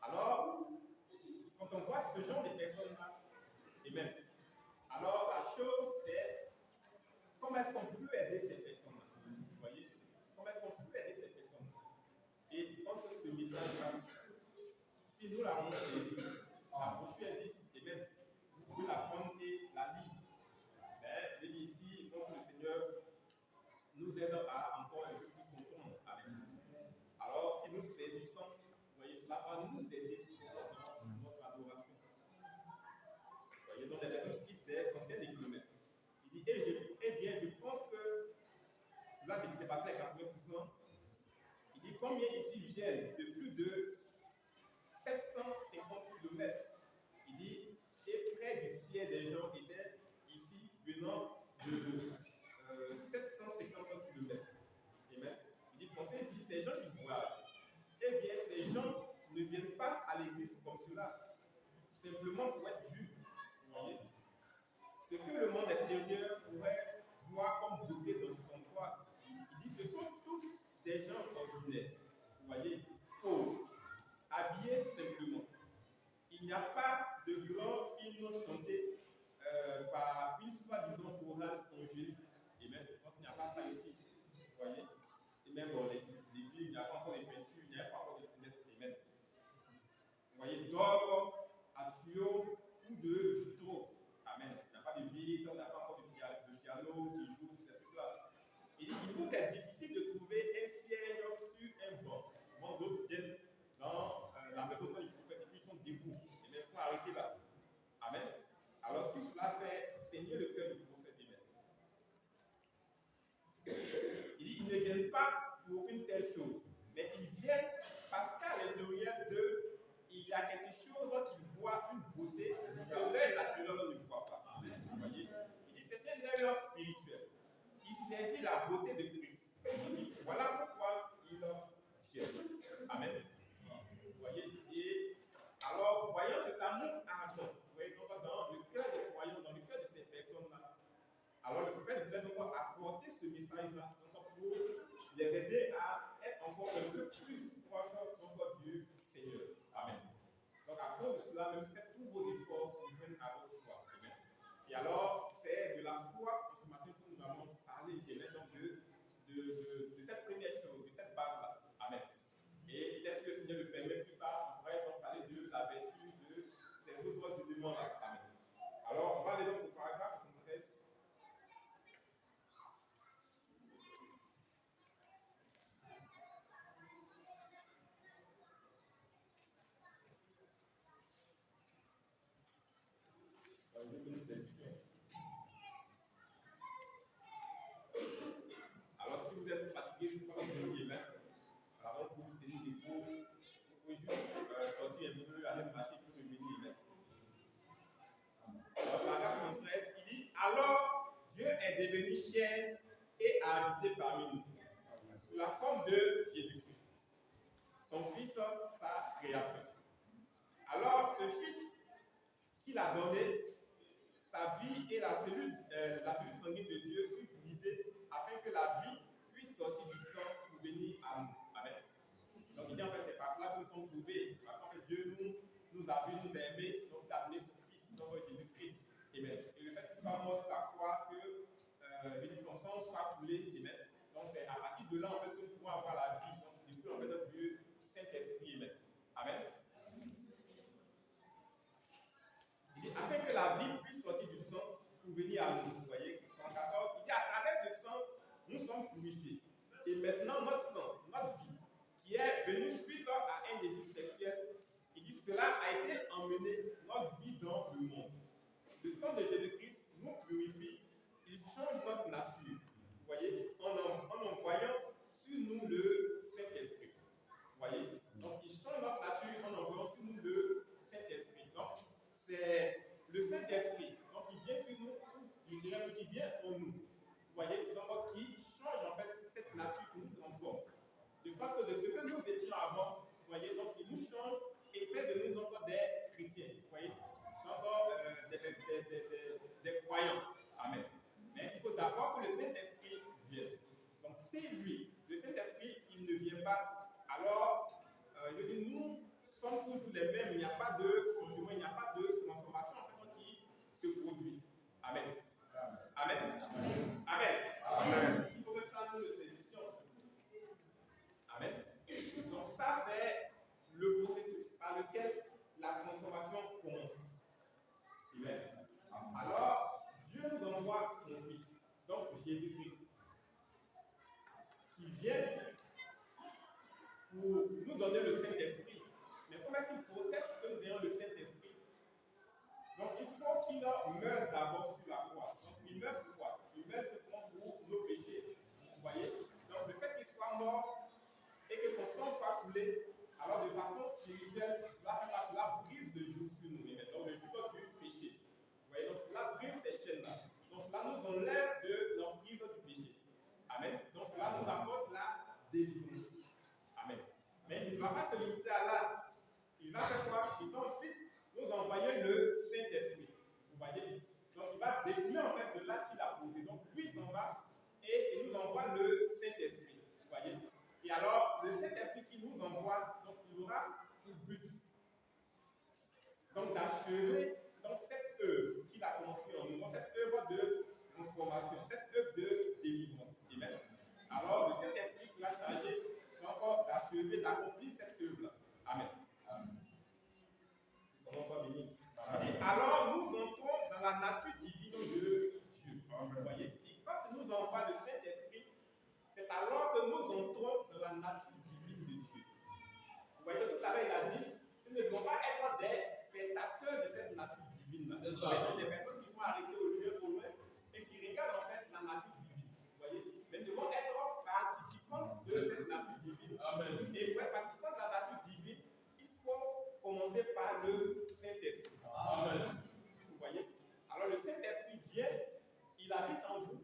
Alors, quand on voit ce genre de personnes-là, amen. Alors, la chose, c'est comment est-ce qu'on peut aider ces personnes-là? Vous voyez? Comment est-ce qu'on peut aider ces personnes-là? Et je pense que ce message-là, si nous l'avons saisi, la brochure existe, et même vous pouvez la prendre et la lire. Mais je dis ici, donc le Seigneur nous aide à encore un peu plus comprendre avec nous. Alors, si nous saisissons, vous voyez, cela va nous aider dans notre adoration. Vous voyez, donc des personnes qui quittent des centaines de kilomètres. Il dit, eh bien, je pense que cela dépasse les 80%. Il dit, combien ici viennent de plus de 750 km. Il dit, et près du tiers des gens étaient ici venant de 750 km. Amen. Il dit, pensez-y, ces gens qui voyagent, eh bien, ces gens ne viennent pas à l'église comme cela, simplement pour être vus. Vous voyez? Ce que le monde extérieur pourrait voir comme beauté dans cet endroit, il dit, ce sont tous des gens ordinaires. Vous voyez? Pauvres, habillés simplement. Il n'y a pas de grand hymne chanté par une soi-disant chorale angélique. Et même, je pense qu'il n'y a pas ça ici. Vous voyez? Et même dans l'église, il n'y a pas encore de peinture, il n'y a pas encore de fenêtres. Amen. Vous pas pour une telle chose, mais ils viennent parce qu'à l'intérieur d'eux, il y a quelque chose qu'ils voient, une beauté que l'œil naturel ne voit pas. Vous voyez? Il dit c'est un œil spirituel qui saisit la beauté de Christ. Il dit voilà pourquoi il vient. Amen. Vous voyez? Et alors, voyons cet amour ardent. Vous voyez, donc dans le cœur des croyants, dans le cœur de ces personnes-là. Alors, le prophète voulait donc apporter ce message-là pour les aider à être encore un peu plus proches du Seigneur. Amen. Donc, à cause de cela, même faites tous vos efforts pour venir à votre foi. Amen. Et alors, c'est de la foi, ce matin, que nous allons parler donc de cette première chose, de cette base-là. Amen. Et est-ce que le Seigneur le permet plus tard, on pourrait donc parler de la vertu de ces autres éléments-là. Amen. Alors, on va aller donc au paragraphe 73. Alors, si vous êtes fatigué, vous pouvez vous lever. Alors, vous tenez debout, vous pouvez juste sortir un peu, aller marcher pour revenir. Alors, paragraphe 73, il dit alors, Dieu est devenu chair et a habité parmi nous, sous la forme de Jésus-Christ, son Fils, sa création. Alors, ce Fils qu'il a donné, sa vie et la cellule sanguine de Dieu fut brisée afin que la vie puisse sortir du sang pour venir à nous. Amen. Donc il dit en fait c'est par là que nous sommes trouvés. Parce qu'en fait Dieu nous a vu, nous a aimés, donc il a donné son Fils, donc Jésus-Christ. Amen. Et le fait qu'il soit mort sur la croix, que son sang soit coulé, amen. Donc c'est à partir de là en fait que nous pouvons avoir la vie. Donc depuis en fait notre Dieu, Saint-Esprit, amen. Amen. Il dit afin que la vie puisse sortir du sang pour venir à nous. Vous voyez, 114, il dit à travers ce sang, nous sommes purifiés. Et maintenant, notre sang, notre vie, qui est venue suite à un désir sexuel, il dit cela a été emmené, notre vie dans le monde. Le sang de Jésus-Christ nous purifie, il change notre nature. Vous voyez, en envoyant sur nous le Saint-Esprit. Vous voyez, donc il change notre nature en envoyant sur nous le Saint-Esprit. Donc, c'est le Saint-Esprit, donc il vient sur nous, il vient en nous. Vous voyez, donc qui change en fait cette nature qui nous transforme. De sorte que de ce que nous étions avant, vous voyez, donc il nous change et fait de nous donc des chrétiens. Vous voyez, donc des croyants. Amen. Mais il faut d'abord que le Saint-Esprit vienne. Donc si lui, le Saint-Esprit, il ne vient pas, alors je dis nous sommes toujours les mêmes, il n'y a pas de changement, il n'y a pas de transformation en fait, qui se produit. Amen. Amen. Amen. Amen. Amen. Il faut que ça nous le saisissions. Amen. Donc ça c'est le processus par lequel la transformation commence. Amen. Alors Dieu nous envoie son Fils, donc Jésus-Christ, qui vient pour nous donner le Saint-Esprit. Mais comment est-ce qu'il procède que nous ayons le Saint-Esprit? Donc il faut qu'il meure d'abord sur la croix. Donc il meurt pour quoi? Il meurt simplement pour nos péchés. Vous voyez? Donc le fait qu'il soit mort et que son sang soit coulé, alors de façon spirituelle, cela brise le joug sur nous. Donc le joug du péché. Vous voyez? Donc cela brise ces chaînes-là. Donc cela nous enlève de l'emprise du péché. Amen. Donc cela nous apporte la délivrance. Amen. Mais il ne va pas se limiter à là. Il va faire quoi? Il va ensuite nous envoyer le Saint-Esprit. Vous voyez? Donc il va décliner en fait de là qu'il a posé. Donc lui il s'en va et il nous envoie le Saint-Esprit. Vous voyez? Et alors le Saint-Esprit qui nous envoie, donc il aura pour but donc d'achever cette œuvre qu'il a commencée en nous, donc cette œuvre de transformation, cette œuvre de délivrance. Amen. Alors le Saint-Esprit sera chargé encore d'achever, d'accomplir cette œuvre-là. Amen. Et alors nous entrons dans la nature divine de Dieu. Vous voyez? Et quand il nous envoie le Saint-Esprit, c'est alors que nous entrons dans la nature divine de Dieu. Vous voyez, tout à l'heure il a dit, nous ne devons pas être des spectateurs de cette nature a le Saint-Esprit. Amen. Vous voyez? Alors le Saint-Esprit vient, il habite en vous.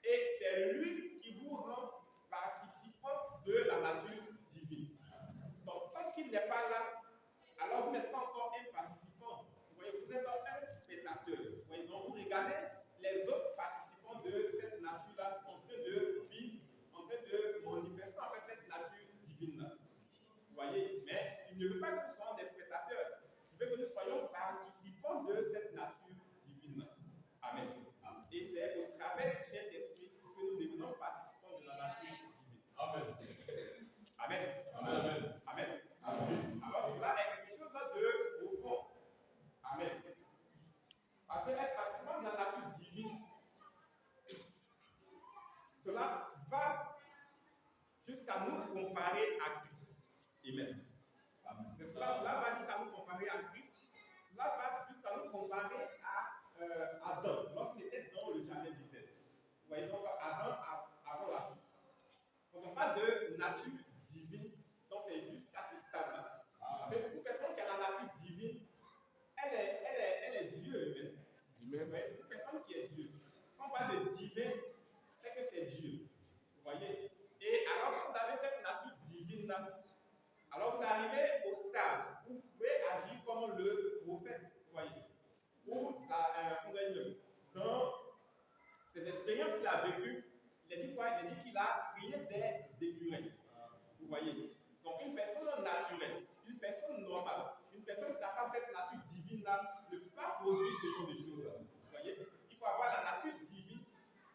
Et c'est lui qui vous rend participant de la nature divine. Donc, tant qu'il n'est pas là, alors vous n'êtes pas encore un participant. Vous voyez, vous êtes un spectateur. Vous voyez, donc vous regardez les autres participants de cette nature-là en train de vivre, en train de manifester en fait cette nature divine-là. Vous voyez, mais il ne veut pas que nous soyons des spectateurs. Il veut que nous soyons participants de cette nature divine-là. Amen. Et c'est au travers du Saint-Esprit que nous devenons participants de la nature divine. Amen. Amen. Amen. Amen. Amen. Alors cela est quelque chose de profond. Amen. Parce que être participant de la nature divine, cela va jusqu'à nous comparer à Christ. Amen. Cela va jusqu'à nous comparer à Christ. Cela va jusqu'à nous comparer à Adam, lorsqu'il était dans le jardin d'Éden. Vous voyez donc Adam avant la chute. Quand on parle de nature divine, donc c'est jusqu'à ce stade-là. Une personne qui a la nature divine, elle est Dieu elle-même. Une personne qui est Dieu. Quand on parle de divin, c'est que c'est Dieu. Vous voyez? Et alors que vous avez cette nature divine-là, alors vous arrivez au stade où vous pouvez agir comme le prophète, vous voyez? Ou dans ces expériences qu'il a vécues, il a dit quoi? Il a dit qu'il a crié des écureuils. Vous voyez? Donc une personne naturelle, une personne normale, une personne qui n'a pas cette nature divine-là, ne peut pas produire ce genre de choses-là. Vous voyez? Il faut avoir la nature divine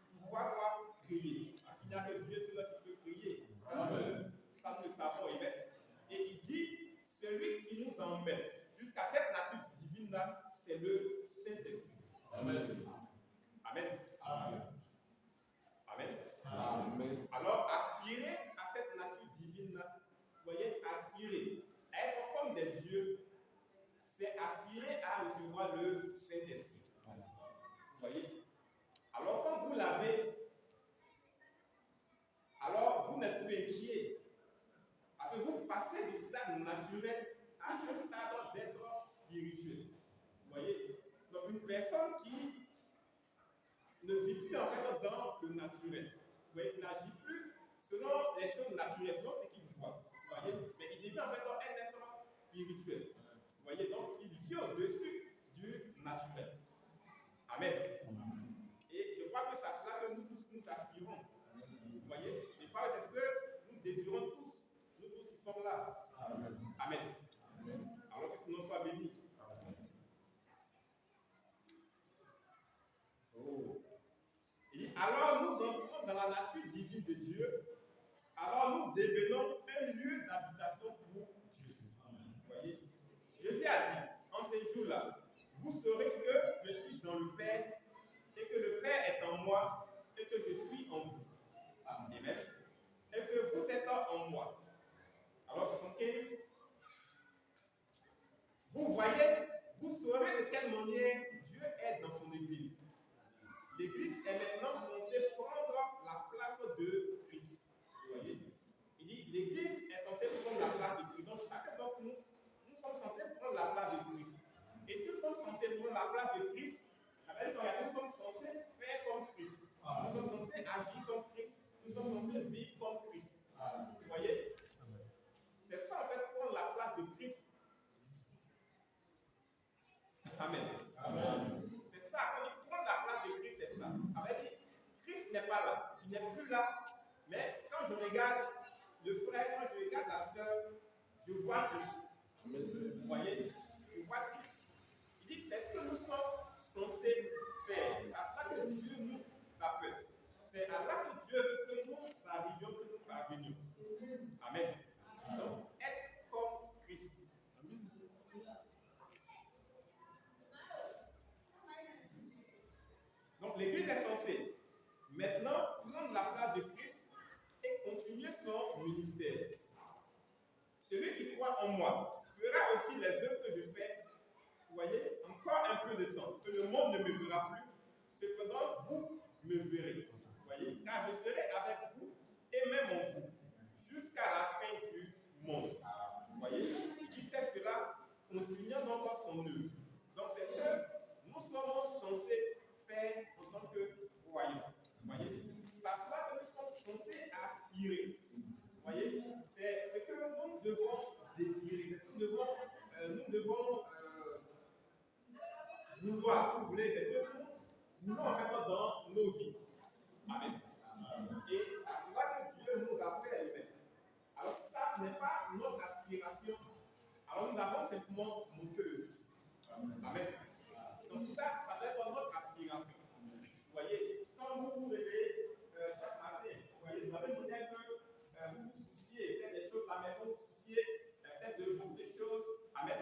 pour pouvoir crier. Il n'y a que Dieu seul qui peut crier. Amen. Ça nous le savons. Et il dit, celui qui nous emmène jusqu'à cette nature divine-là, c'est le Saint-Esprit. Amen. Amen. Amen. Amen. Amen. Alors, aspirer à cette nature divine-là, vous voyez, aspirer à être comme des dieux, c'est aspirer à recevoir le Saint-Esprit. Vous voyez? Alors, quand vous l'avez, alors vous n'êtes plus inquiet. Parce que vous passez du stade naturel à un stade d'être spirituel. Vous voyez? Donc, une personne qui ne vit plus en fait dans le naturel. Vous voyez, il n'agit plus selon les choses naturelles, selon ce qu'il voit. Vous voyez, mais il devient en fait un être spirituel. Vous voyez, donc il vit au-dessus du naturel. Amen. Et je crois que c'est à cela que nous tous nous aspirons. Vous voyez, et par c'est ce que nous désirons tous, nous tous qui sommes là. Amen. Amen. Alors que ce nom soit béni. Oh. Alors nous entrons dans la nature divine de Dieu, alors nous devenons un lieu d'habitation pour Dieu. Vous voyez, Jésus a dit, en ces jours-là, vous saurez que je suis dans le Père, et que le Père est en moi, et que je suis en vous. Amen. Et que vous êtes en moi. Alors, 75, vous voyez, vous saurez de quelle manière Dieu est dans son Église. L'Église est maintenant censée prendre la place de Christ. Vous voyez? Il dit, l'Église est censée prendre la place de Christ. Donc, chacun d'entre nous, nous sommes censés prendre la place de Christ. Et si nous sommes censés prendre la place de Christ, nous sommes censés faire comme Christ. Nous sommes censés agir comme Christ. Nous sommes censés vivre comme Christ. Vous voyez? C'est ça, en fait, prendre la place de Christ. Amen. Amen. C'est ça, quand il prend la place de Christ, c'est ça. Christ n'est pas là, il n'est plus là. Mais quand je regarde le frère, quand je regarde la sœur, je vois Christ. Vous voyez? Je vois Christ. Il dit, c'est ce que nous sommes censés faire. C'est à ça que Dieu nous appelle. C'est à là que Dieu veut que nous arrivions, que nous parvenions. Amen. Donc, être comme Christ. Donc, l'Église est censée maintenant prendre la place de Christ et continuer son ministère. Celui qui croit en moi fera aussi les œuvres que je fais. Vous voyez, encore un peu de temps, que le monde ne me verra plus. Cependant, vous me verrez. Vous voyez, car je serai avec vous et même en vous, jusqu'à la fin du monde. Vous voyez, il dit c'est cela, continuant aspirer. Vous voyez, c'est ce que nous devons désirer, c'est ce que nous devons vouloir, si vous voulez, c'est ce que nous voulons en fait dans nos vies. Amen. Et c'est à cela que Dieu nous appelle à aimer. Alors ça, ce n'est pas notre aspiration. Alors nous avons simplement monté le but. Amen. Donc ça doit être notre aspiration. Vous voyez, quand vous vous réveillez chaque matin, vous voyez, vous avez peut-être que vous vous souciez peut-être des choses à la maison, vous vous souciez peut-être de beaucoup de choses. Amen.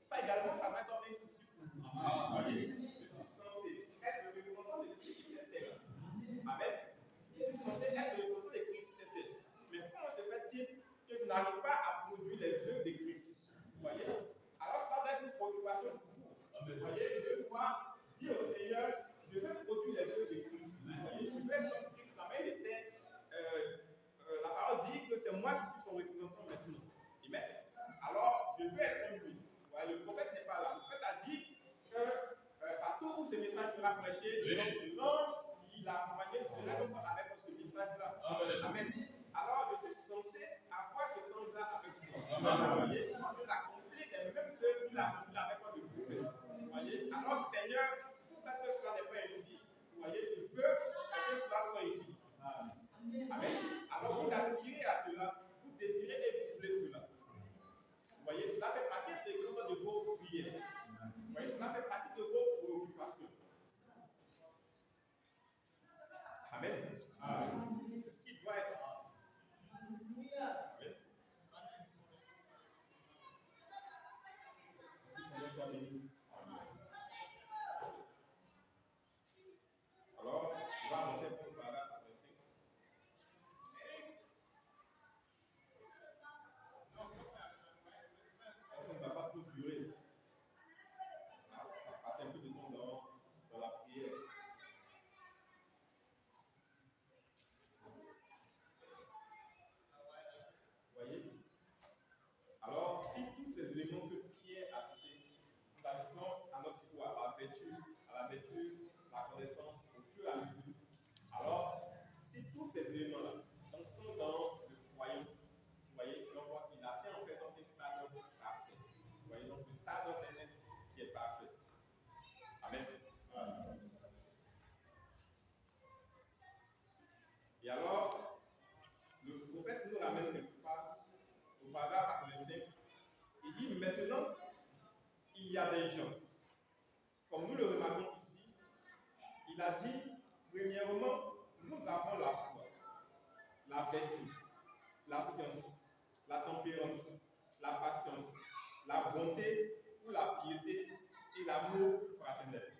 Ça également, ça va être un souci pour vous. Vous voyez, je suis censé être le représentant de Christ sur cette terre. Amen. Je suis censé être le représentant de Christ sur cette terre. Mais comment se fait-il que je n'arrive pas à produire les œuvres de Christ? Vous voyez? Alors ça doit être une préoccupation pour vous. Vous voyez, je dois dire au Seigneur, je veux produire les œuvres de Christ. Vous voyez, je veux être comme Christ. La parole dit que c'est moi qui suis son représentant maintenant. Amen. Alors, je veux être comme lui. Vous voyez, le prophète n'est pas là. Le prophète a dit que partout où ce message sera prêché, l'ange qui l'a accompagné sera avec ce message-là. Amen. Alors, je suis censé avoir cet ange-là avec moi. Vous voyez, je l'accomplis les mêmes œuvres qu'il a accompli avec moi le prophète. Vous voyez, alors Seigneur, pourquoi que cela n'est pas ici? Vous voyez, je veux que cela soit ici. Amen. Alors vous aspirez à cela, vous désirez et vous voulez cela. Vous voyez, cela fait partie intégrante de vos prières. Vous voyez, cela fait partie de vos préoccupations. Amen. C'est ce qui doit être. Amen. Alors, on va avancer pour le paragraphe 25. On ne va pas tout durer. On va passer un peu de temps dans la prière. Vous voyez? Alors, si tous ces éléments que Pierre a cités, nous ajoutons à notre foi, à la vertu, la connaissance, au fur et à mesure. Alors, si tous ces éléments-là sont dans le foyer, vous voyez, donc il atteint en fait un stade parfait. Vous voyez, donc le stade internet qui est parfait. Amen. Et alors, le prophète nous ramène quelque part au paragraphe 85. Il dit maintenant, il y a des gens, comme nous le remarquons ici, il a dit, premièrement, nous avons la foi, la vertu, la science, la tempérance, la patience, la bonté ou la piété et l'amour fraternel.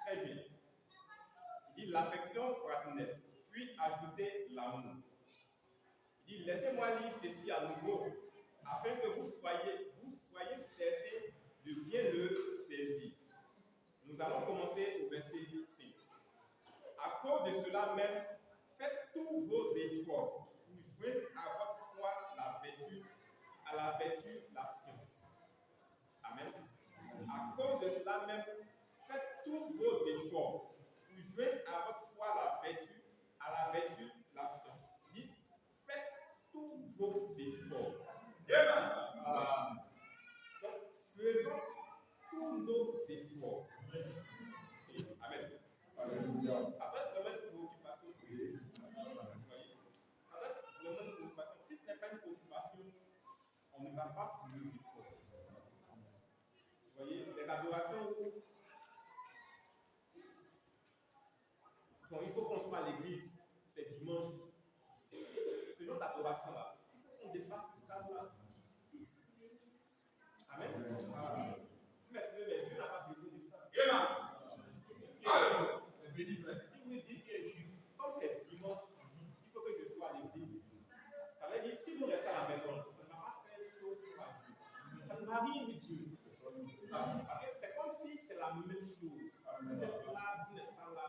Très bien. Il dit l'affection fraternelle, puis ajouter l'amour. Il dit laissez-moi lire ceci à nouveau, afin que vous soyez certains de bien le saisir. Nous allons commencer au verset 5. À cause de cela même, faites tous vos efforts pour joindre à votre foi la vertu, à la vertu la science. Amen. À cause de cela même, faites tous vos efforts pour joindre à votre foi la vertu, à la vertu la science. Dites, faites tous vos efforts. Donc, faisons tous nos efforts. Amen. Alléluia. Ça doit être vraiment une préoccupation. Vous voyez? Ça doit être vraiment une préoccupation. Si ce n'est pas une préoccupation, on ne va pas finir du tout. Vous voyez, les adorations où bon, il faut qu'on soit à l'église, c'est dimanche. Ce genre d'adoration-là, on dépasse ce stade-là. Amen. Mais Dieu n'a pas besoin de ça. Si vous dites que comme c'est dimanche, il faut que je sois à l'église. Ça veut dire si vous restez à la maison, ça ne va pas faire chose pour Dieu. Ça ne va rien dire. C'est comme si c'est la même chose. Vous êtes là, vous n'êtes pas là.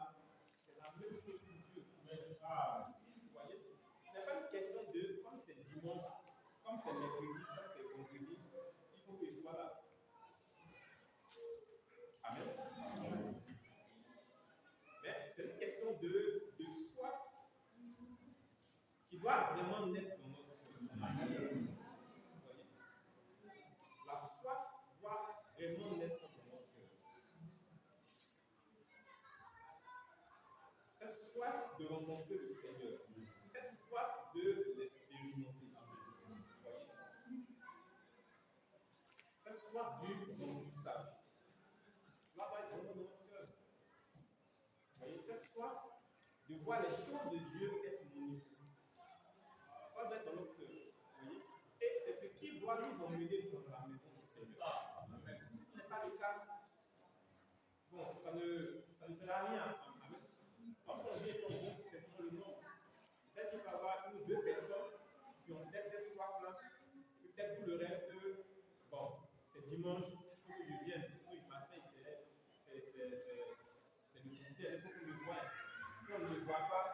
C'est la même chose pour Dieu. Vous voyez? Ce n'est pas une question de comme c'est dimanche, comme c'est mercredi, comme c'est vendredi, il faut que je sois là. Amen. Mais c'est une question de soif qui qui doit vraiment naître dans notre cœur. La soif doit vraiment naître dans notre cœur. Cette soif de rencontrer le Seigneur, cette soif de l'expérimenter. Cette soif du remplissage. Cela doit être vraiment dans notre cœur. Cette soif de voir les choses de Dieu être manifestées. Ça doit être dans notre cœur. Et c'est ce qui doit nous emmener dans la maison du Seigneur. Si ce n'est pas le cas, bon, ça ne sert à rien. Quand on vient dans le groupe, c'est pour le nom. Peut-être qu'il va y avoir une ou deux personnes qui ont peut-être cette soif-là. Peut-être tout le reste, bon, c'est dimanche, il faut que je vienne. Oui, Marseille, c'est le succès, il faut que je le voie. Si on ne le voit pas,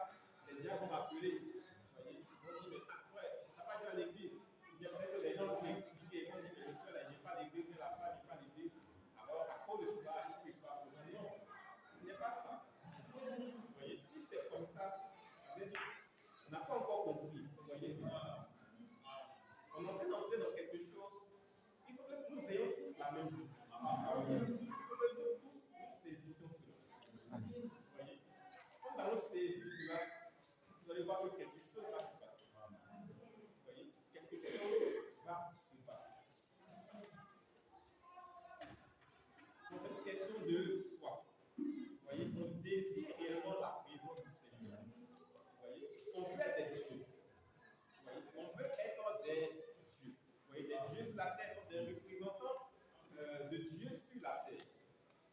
les gens vont m'appeler. Vous voyez, ils vont dire, mais ouais, tu n'as pas dû à l'église. Ou bien peut-être que les gens vont m'expliquer, ils vont dire, mais le frère, il n'est pas à l'église, mais la femme n'est pas à l'église. Alors, à cause de cela, il faut que je sois présent. Non, ce n'est pas ça. Vous voyez, si c'est comme ça, ça veut dire on n'a pas encore compris. Vous voyez, on est en train d'entrer dans quelque chose. Il faut que nous ayons tous la même vie. Il faut que nous tous saisissions cela. Vous voyez, quand nous allons saisir cela, vous allez voir que quelque chose va se passer. Vous voyez, quelque chose va se passer. Pour cette question de soif, vous voyez, on désire réellement la présence du Seigneur. Vous voyez, on veut être des dieux. Vous voyez, on veut être des dieux. Vous voyez, des dieux sur la terre, des représentants de Dieu sur la terre.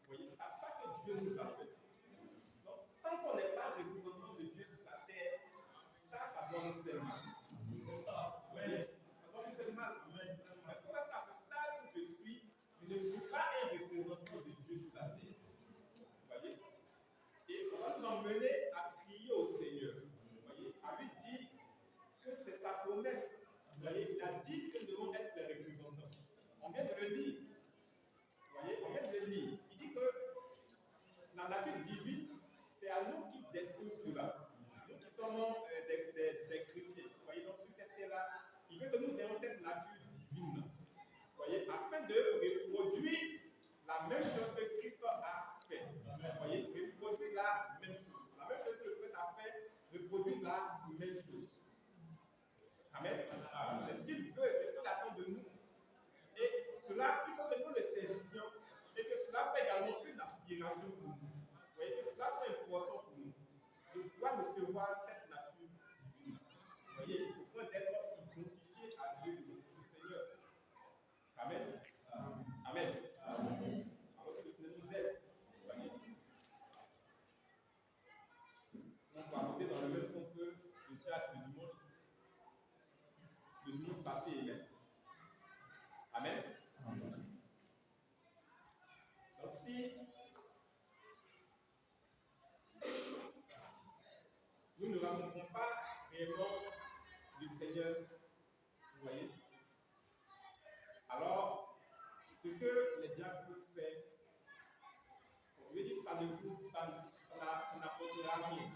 Vous voyez, c'est à ça que Dieu nous appelle. Donc, tant qu'on n'est pas représentant de Dieu sur la terre, ça doit nous faire mal. C'est ça. Vous voyez, ça doit nous faire mal. Mais pour à ce stade où je ne suis pas un représentant de Dieu sur la terre. Vous voyez, et il faudra nous emmener à crier au Seigneur. Vous voyez, à lui dire que c'est sa promesse. Vous voyez, il a dit que nous devons être ses représentants. On vient de le lire. Vous voyez, on vient de le lire. Il dit que la nature divine, c'est à nous qui destinons cela. Nous qui sommes des chrétiens. Vous voyez, donc sur cette terre-là, il veut que nous ayons cette nature divine. Vous voyez, afin de reproduire la même chose que Christ a fait. Vous voyez, reproduire la même chose. La même chose que le Christ a fait, reproduire la même chose. Amen. C'est ce qu'il veut, c'est ce qu'il attend de nous. Et cela, il faut que nous le saisissions et que cela soit également une aspiration pour nous. Vous voyez, que cela soit important pour nous. De pouvoir recevoir cette nature divine. Vous voyez, au point d'être identifié à Dieu, le Seigneur. Amen. Amen. Alors que le Seigneur nous aide. Vous voyez. On va aborder dans le même sens que le théâtre le dimanche passé. Amen. Amen. Donc si nous ne rencontrons pas réellement le Seigneur, vous voyez, alors ce que les diables peuvent faire, je veux dire, ça n'apportera rien.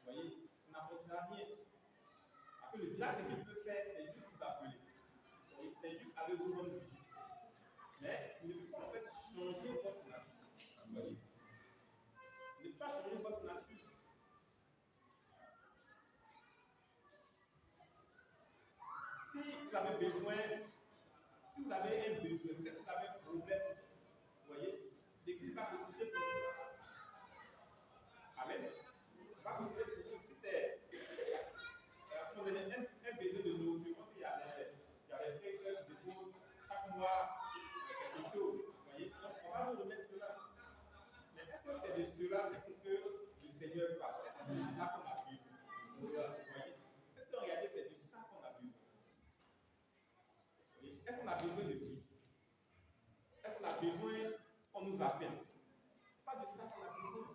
Vous voyez, ça n'apportera rien. Parce que le diable, ce qu'il peut faire, c'est juste vous appeler. C'est juste aller vous rendre visite. Mais il ne peut pas en fait changer votre nature. Vous voyez, il ne peut pas changer votre nature. Si vous avez besoin, si vous avez un besoin, peut-être que vous avez un problème, vous voyez, l'Église va vous tirer pour vous. Amen. Va vous tirer pour vous. Si c'est un besoin de nourriture, comme s'il y a des frères qui déposent chaque mois quelque chose, vous voyez, donc on va vous remettre cela. Mais est-ce que c'est de cela que le Seigneur parle? Est-ce que c'est de cela qu'on a besoin? Vous voyez? Est-ce qu'en réalité c'est de ça qu'on a besoin? Est-ce qu'on a besoin de qui? Est-ce qu'on a besoin qu'on nous appelle? C'est pas de ça qu'on a besoin.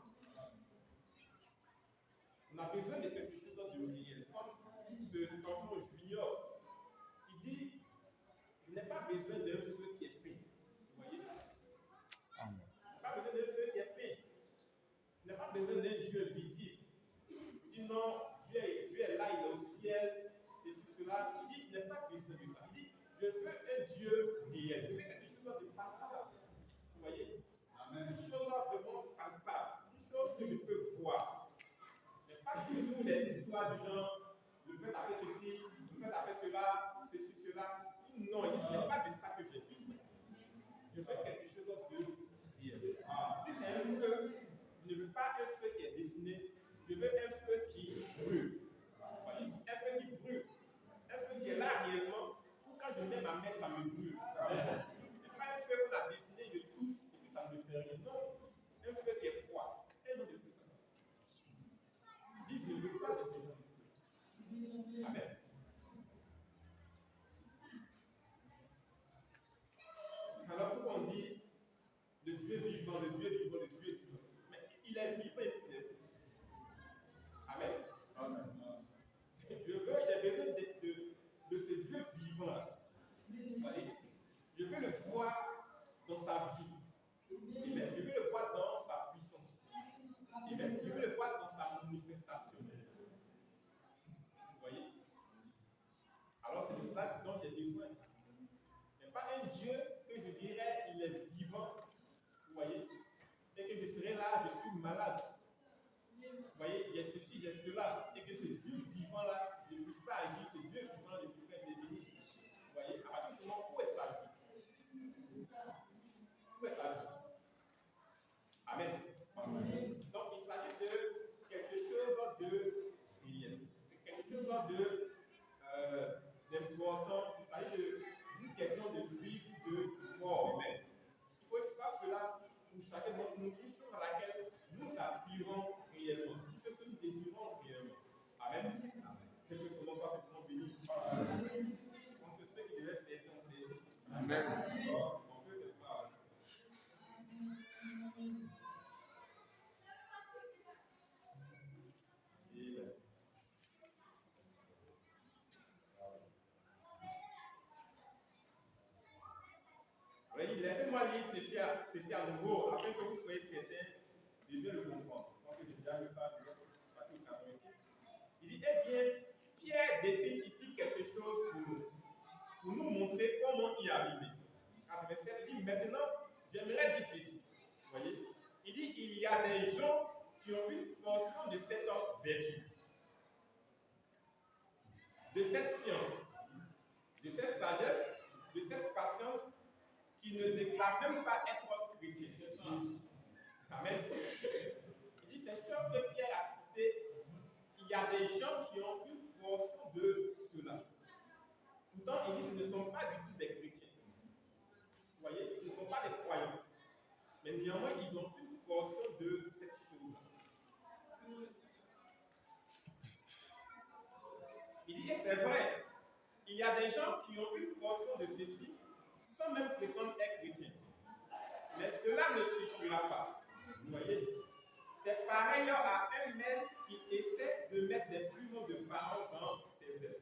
On a besoin de quelque chose de réel. Comme ce enfant junior qui dit, je n'ai pas besoin d'un feu qui est peint. Vous voyez? Je n'ai pas besoin d'un feu qui est peint. Je n'ai pas besoin d'un Dieu visible. Il dit non, Dieu est là, il est au ciel. Non, il dit, ce n'est pas de ça que j'ai besoin. Je veux quelque chose de réel. Si c'est un feu, je ne veux pas un feu qui est dessiné, je veux un feu qui brûle. Voyez, un feu qui brûle. Un feu qui est là réellement, pour quand je mets ma main, ça me brûle. Ce n'est pas un feu qu'on a dessiné, je touche et puis ça ne me fait rien. Non, un feu qui est froid. Un autre feu, ça. Il dit, je ne veux pas de ce genre de feu. Amen. Alors pourquoi on dit le Dieu vivant, le Dieu vivant, le Dieu vivant? Mais il est vivant et puis il est vivant. Amen. Amen. J'ai besoin de ce Dieu vivant-là. Je veux le voir dans sa vie. Amen. Je veux le voir dans sa puissance. Amen. Je veux le voir dans sa manifestation. Vous voyez? Alors c'est de cela dont j'ai besoin. Mais pas un Dieu que je dirais il est vivant. Vous voyez? Et que je serai là, je suis malade. Vous voyez, il y a ceci, il y a cela. Et que ce Dieu vivant-là ne puisse pas agir, ce Dieu vivant ne puisse pas intervenir. Vous voyez, à partir de ce moment, où est sa vie? Où est sa vie? Amen. Amen. Donc, il s'agit de quelque chose de réel. Quelque chose d'important. Il s'agit d'une question de vie, de mort. Amen. Il faut faire cela pour chacun d'entre nous, une chose à laquelle nous aspirons réellement, ce que nous désirons réellement. Amen. Que ce nom soit simplement béni. Amen. Donc, ceux qui devaient saisir, on saisit. Amen. On peut se parler. Laissez-moi lire ceci à nouveau, afin que vous soyez certains de bien le comprendre. Je pense que j'ai déjà lu ça, chapitre 86. Il dit, eh bien, Pierre dessine ici quelque chose pour nous montrer comment y arriver. 87, il dit, maintenant, j'aimerais dire ceci. Vous voyez? Il dit, il y a des gens qui ont une portion de cette vertu, de cette science, de cette sagesse, de cette patience, qui ne déclarent même pas être chrétiens. Amen. Il dit, c'est sûr que Pierre a cité, il y a des gens qui ont une portion de cela. Pourtant, il dit, ce ne sont pas du tout des chrétiens. Vous voyez, ce ne sont pas des croyants. Mais néanmoins, ils ont une portion de cette chose-là. Il dit, et c'est vrai, il y a des gens qui ont une portion de ceci, sans même prétendre être chrétiens. Mais cela ne suffira pas. Vous voyez? C'est pareil à un maître qui essaie de mettre des plumes de parole dans ses ailes.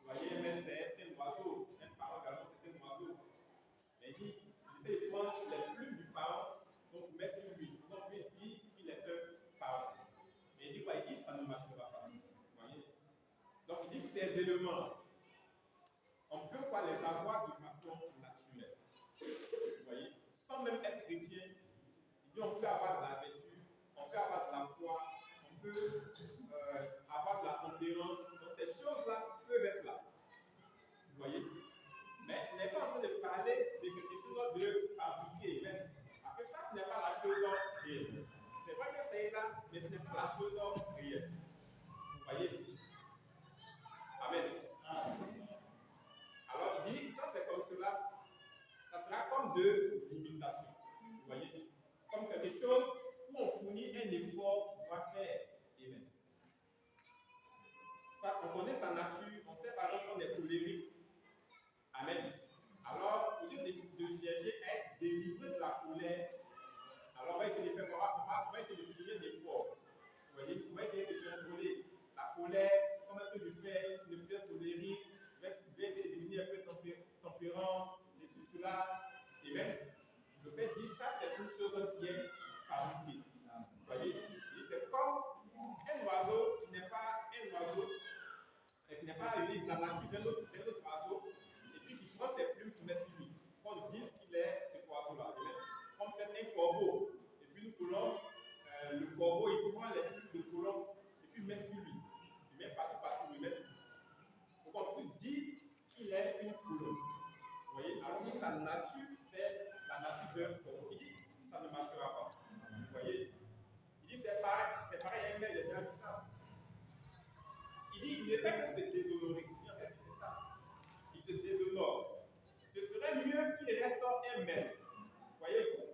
Vous voyez, un maître, c'est un oiseau. Un parole, également, c'est un oiseau. Mais il dit, il essaie de prendre les plumes du parole, donc il met sur lui. Donc il dit qu'il est un parole. Mais il dit quoi? Il dit, ça ne marchera pas. Vous voyez? Donc il dit, ces éléments, on peut pas les avoir de façon naturelle. Vous voyez? Sans même être chrétien, il dit on peut avoir de la vertu, on peut avoir de la foi, on peut avoir de la tempérance. Donc ces choses-là peuvent être là. Vous voyez? Mais il n'est pas en train de parler de quelque chose de particulier. Parce que ça, ce n'est pas la chose réelle. C'est pas que c'est là, mais ce n'est pas la chose réelle. Vous voyez? Amen. Alors il dit, quand c'est comme cela, ça sera comme de l'imitation. Vous voyez? Comme quelque chose où on fournit un effort pour pouvoir faire. Amen. On connaît sa nature, on sait par exemple qu'on est colérique. Amen. Alors, au lieu de chercher à être délivré de la colère, alors on va essayer de faire quoi? On va essayer de fournir un effort. Vous voyez? On va essayer de contrôler la colère. Comment est-ce que je fais? Je ne peux pas être colérique. Je vais essayer de devenir un peu tempérant. Je suis cela. Amen. Le fait de dire ça, c'est une chose qui est fabriquée. Vous voyez? C'est comme un oiseau qui n'est pas un oiseau, qui n'est pas une la nature d'un autre oiseau, et puis qui prend ses plumes pour mettre sur lui. On dit qu'il est cet oiseau-là. Comme peut-être un corbeau, et puis nous coulons, le corbeau, il prend les plumes de colombe, et puis met sur lui. Il met partout, il met. Donc on peut dire qu'il est une Il dit, il ne fait que se déshonorer. En fait, c'est ça. Il se déshonore. Ce serait mieux qu'il reste un maître. Voyez-vous,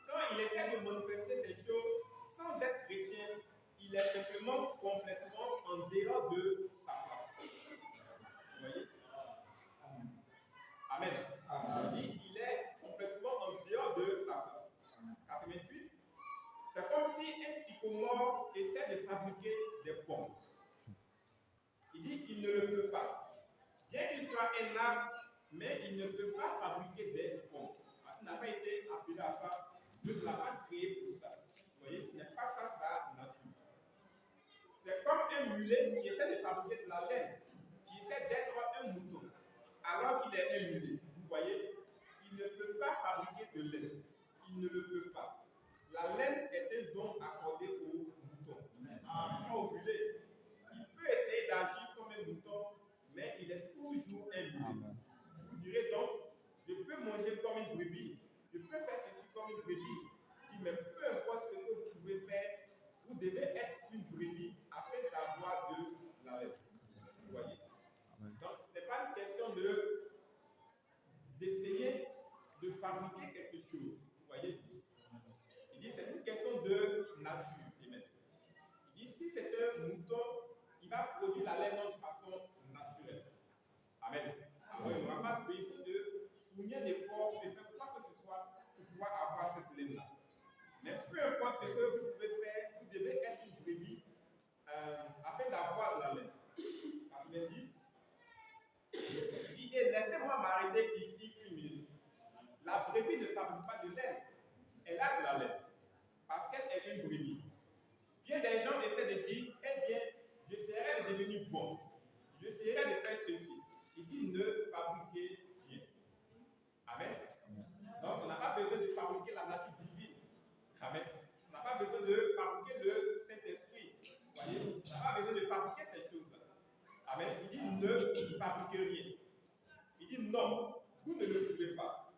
quand il essaie de manifester ces choses sans être chrétien, il est simplement complètement en dehors de sa place. Vous voyez? Amen. Il dit, il est complètement en dehors de sa place. 88. C'est comme si un sycomore essaie de fabriquer des pommes. Il dit, il ne le peut pas. Bien qu'il soit un arbre, mais il ne peut pas fabriquer des pommes. Il n'a pas été appelé à ça. Dieu ne l'a pas créé pour ça. Vous voyez, ce n'est pas ça sa nature. C'est comme un mulet qui essaie de fabriquer de la laine, qui essaie d'être un mouton, alors qu'il est un mulet. Vous voyez, il ne peut pas fabriquer de laine. Il ne le peut pas. La laine est un don accordé au mouton, pas au mulet. Il peut essayer d'agir comme un mouton, mais il est toujours un mulet. Vous direz donc, je peux manger comme une brebis, je peux faire ceci comme une brebis. Mais peu importe ce que vous pouvez faire, vous devez être une brebis afin d'avoir de la laine. Vous voyez? Donc, ce n'est pas une question d'essayer de fabriquer quelque chose. Vous voyez? Il dit c'est une question de nature. Amen. Il dit si c'est un mouton, il va produire la laine de façon naturelle. Amen. Alors, il n'aura pas besoin de fournir d'efforts, de faire quoi que ce soit pour pouvoir avoir cette laine-là. Mais peu importe ce que vous pouvez faire, vous devez être une brebis afin d'avoir de la laine. 90. Il dit, laissez-moi m'arrêter ici une minute. La brebis ne fabrique pas de laine. Elle a de la laine. Parce qu'elle est une brebis. Bien des gens essaient de dire, eh bien, j'essaierai de devenir bon. J'essaierai de faire ceci. Il dit, ne fabriquez rien. Amen. Donc, on n'a pas besoin de fabriquer la nature divine. Amen. On n'a pas besoin de fabriquer le Saint-Esprit. Vous voyez, on n'a pas besoin de fabriquer ces choses-là. Amen. Il dit, ne fabriquez rien. Il dit, non, vous ne le pouvez pas.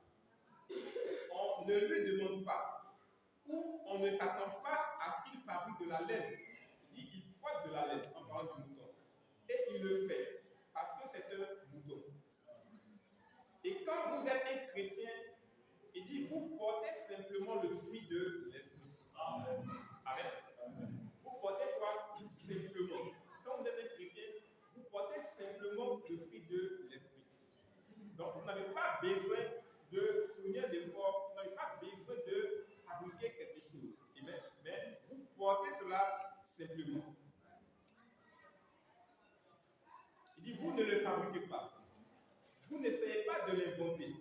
On ne lui demande pas. Ou on ne s'attend pas à ce qu'il fabrique de la laine. Il dit, il porte de la laine en parlant du mouton. Et il le fait parce que c'est un mouton. Et quand vous êtes un chrétien, il dit, vous portez simplement le fruit de l'esprit. Amen. Amen. Vous portez quoi? Simplement. Quand vous êtes un chrétien, vous portez simplement le fruit de l'esprit. Donc, vous n'avez pas besoin de fournir d'efforts, vous n'avez pas besoin de fabriquer quelque chose. Amen. Mais vous portez cela simplement. Il dit, vous ne le fabriquez pas. Vous n'essayez pas de l'inventer.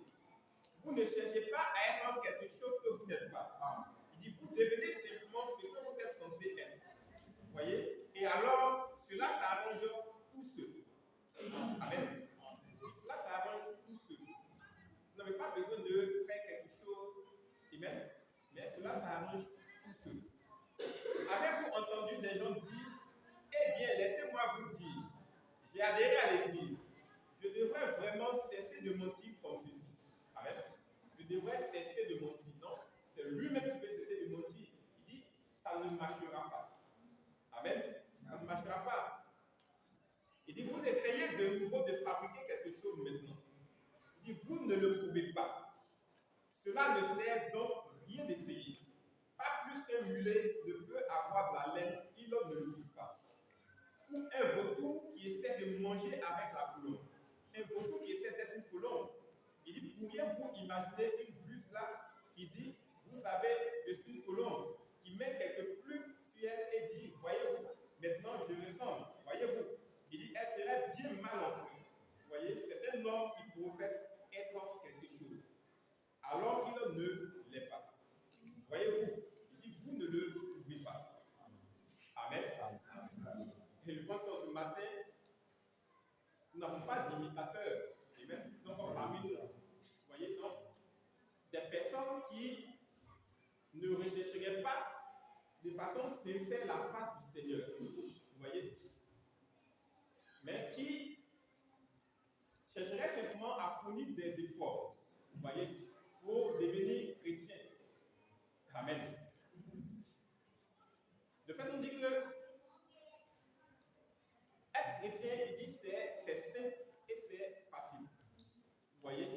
Vous ne cherchez pas à être quelque chose que vous n'êtes pas. Il dit, vous devenez simplement ce que vous êtes censé être. Vous voyez? Et alors, cela s'arrange tout seul. Amen. Cela s'arrange tout seul. Vous n'avez pas besoin de faire quelque chose. Amen. Mais cela s'arrange tout seul. Avez-vous entendu des gens dire, eh bien, laissez-moi vous dire, j'ai adhéré à l'église. Je devrais vraiment cesser de mentir comme ceci. Amen. Je devrais cesser de mentir. Non, c'est lui-même qui veut cesser de mentir. Il dit, ça ne marchera pas. Amen. Ça ne marchera pas. Il dit, vous essayez de nouveau de fabriquer quelque chose maintenant. Il dit, vous ne le pouvez pas. Cela ne sert donc rien d'essayer. Pas plus qu'un mulet ne peut avoir de la laine, il ne le peut pas. Ou un vautour qui essaie de manger avec la colombe. Un vautour qui essaie d'être une colombe. Il dit, pourriez-vous imaginer une buse là qui dit, vous savez, je suis une colombe, qui met quelques plumes sur elle et dit, voyez-vous, maintenant je ressemble, voyez-vous. Il dit, elle serait bien mal en point. Vous voyez, c'est un homme qui professe être quelque chose, alors qu'il ne l'est pas. Voyez-vous, il dit, vous ne le pouvez pas. Amen. Et je pense que ce matin, nous n'avons pas d'imitateurs. Amen. Donc, parmi nous, vous voyez, donc, des personnes qui ne rechercheraient pas de façon sincère la face du Seigneur. Vous voyez, mais qui chercheraient simplement à fournir des efforts. Vous voyez, pour devenir chrétien. Amen. Le fait nous dit que être chrétien, il dit c'est simple et c'est facile. Vous voyez?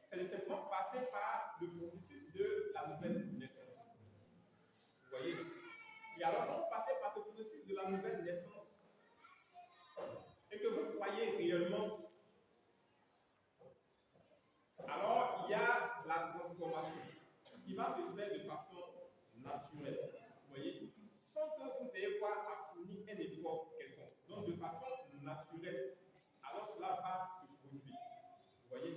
C'est de simplement passer par le processus de la nouvelle naissance. Vous voyez? Et alors, quand vous passez par ce processus de la nouvelle naissance et que vous croyez réellement, alors il y a la transformation qui va se faire de façon naturelle. Vous voyez? Sans que vous ayez quoi à fournir un effort quelconque. Donc, de façon naturelle. Alors, cela va se produire. Vous voyez?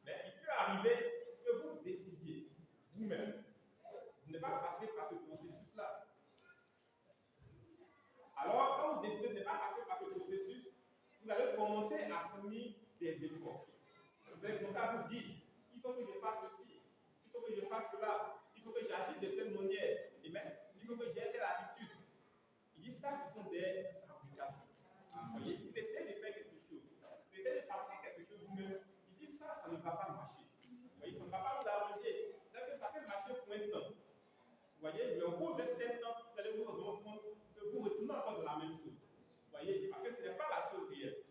Mais il peut arriver que vous décidiez vous-même de ne pas passer par ce processus-là. Alors, quand vous décidez de ne pas passer par ce processus, vous allez commencer à fournir des efforts. Vous allez commencer à vous dire, il faut que je fasse ceci, il faut que je fasse cela, il faut que j'agisse de telle manière, et même, il faut que j'ai telle attitude. Il dit ça, ce sont des fabrications. Vous voyez, vous essayez de faire quelque chose, vous essayez de fabriquer quelque chose vous-même, il dit ça, ça ne va pas marcher. Vous voyez, ça ne va pas vous arranger. C'est-à-dire que ça peut marcher pour un temps. Vous voyez, mais au bout d'un certain temps, vous allez vous rendre compte que vous retournez encore dans la même chose. Vous voyez, parce que ce n'est pas la chose réelle.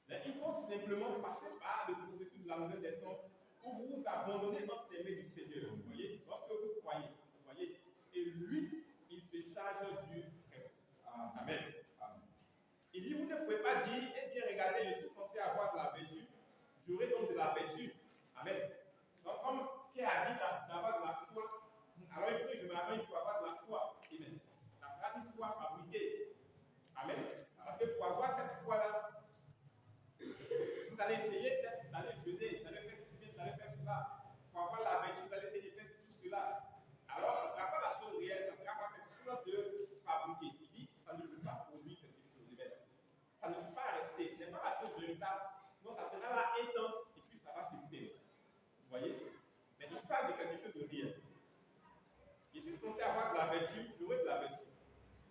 Mais il faut simplement passer par le processus de la nouvelle naissance où vous vous abandonnez entre les mains du Seigneur. Vous voyez, lorsque vous croyez, vous voyez, et lui, il se charge du reste. Amen. Amen. Il dit, vous ne pouvez pas dire, eh bien, regardez, je suis censé avoir de la vertu, j'aurai donc de la vertu. Amen. Donc, comme Pierre a dit d'avoir de la foi, alors il faut que je m'arrange pour avoir de la foi. Amen. Ça sera une foi fabriquée. Amen. Parce que pour avoir cette foi-là, vous allez essayer peut-être d'aller jeûner, d'aller faire ceci, d'aller faire cela. Pour avoir la vertu, vous allez essayer de faire ceci, cela. Alors, ce ne sera pas la chose réelle, ce ne sera pas quelque chose de fabriqué. Il dit, ça ne peut pas produire quelque chose. Ça ne peut pas rester. Ce n'est pas la chose véritable. Donc, ça sera là un temps et puis ça va s'éteindre. Vous voyez? Mais il parle de quelque chose de réel. Je suis censé avoir de la vertu, j'aurai de la vertu.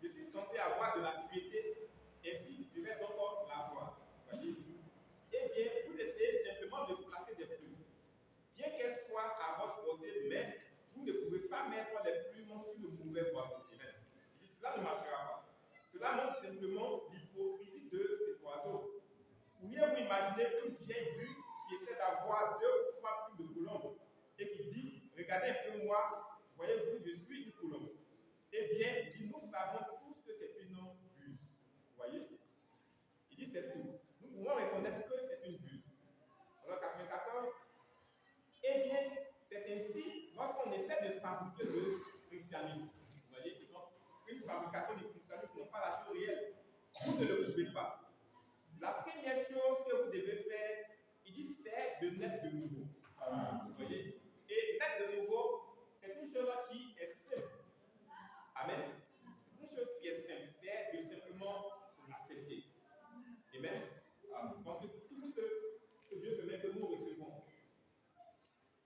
Je suis censé avoir de la piété, ainsi je vais donc l'avoir. Voyez? Eh bien, vous essayez simplement de placer des plumes. Bien qu'elles soient à votre portée, mais vous ne pouvez pas mettre les plumes sur le mauvais oiseau. Cela ne marchera pas. Cela montre simplement l'hypocrisie de cet oiseau. Pourriez-vous imaginer une vieille buse qui essaie d'avoir 2 ou 3 plumes de colombe et qui dit, regardez un peu moi, voyez-vous, je suis une colombe. Eh bien, il dit, nous savons tous que c'est une buse. Vous voyez? Il dit, c'est tout. Nous pouvons reconnaître que c'est une buse. Alors, 94, eh bien, c'est ainsi, lorsqu'on essaie de fabriquer le christianisme, vous voyez, donc, une fabrication du christianisme n'est pas la chose réelle. Vous ne le pouvez pas. La première chose que vous devez faire, il dit, c'est de naître de nouveau. Vous voyez? Et naître de nouveau, c'est une chose qui est simple. Amen. Une chose qui est simple, c'est de simplement l'accepter. Amen. Parce que tout ce que Dieu permet que nous recevons,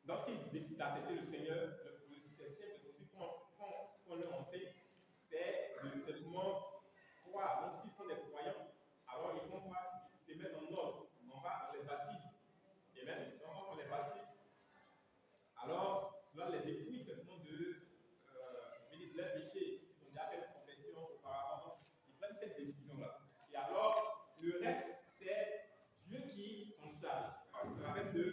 lorsqu'il décide d'accepter le Seigneur, le processus est simple aussi qu'on le enseigne, c'est de simplement croire. Donc, s'ils sont des croyants, alors ils font quoi? Ils se mettent en ordre. On va, on les baptise. Amen. Donc, quand on les baptise, alors, cela les dépouille simplement de leur péché. Si on a fait une confession auparavant, ils prennent cette décision-là. Et alors, le reste, c'est Dieu qui s'en charge au travers de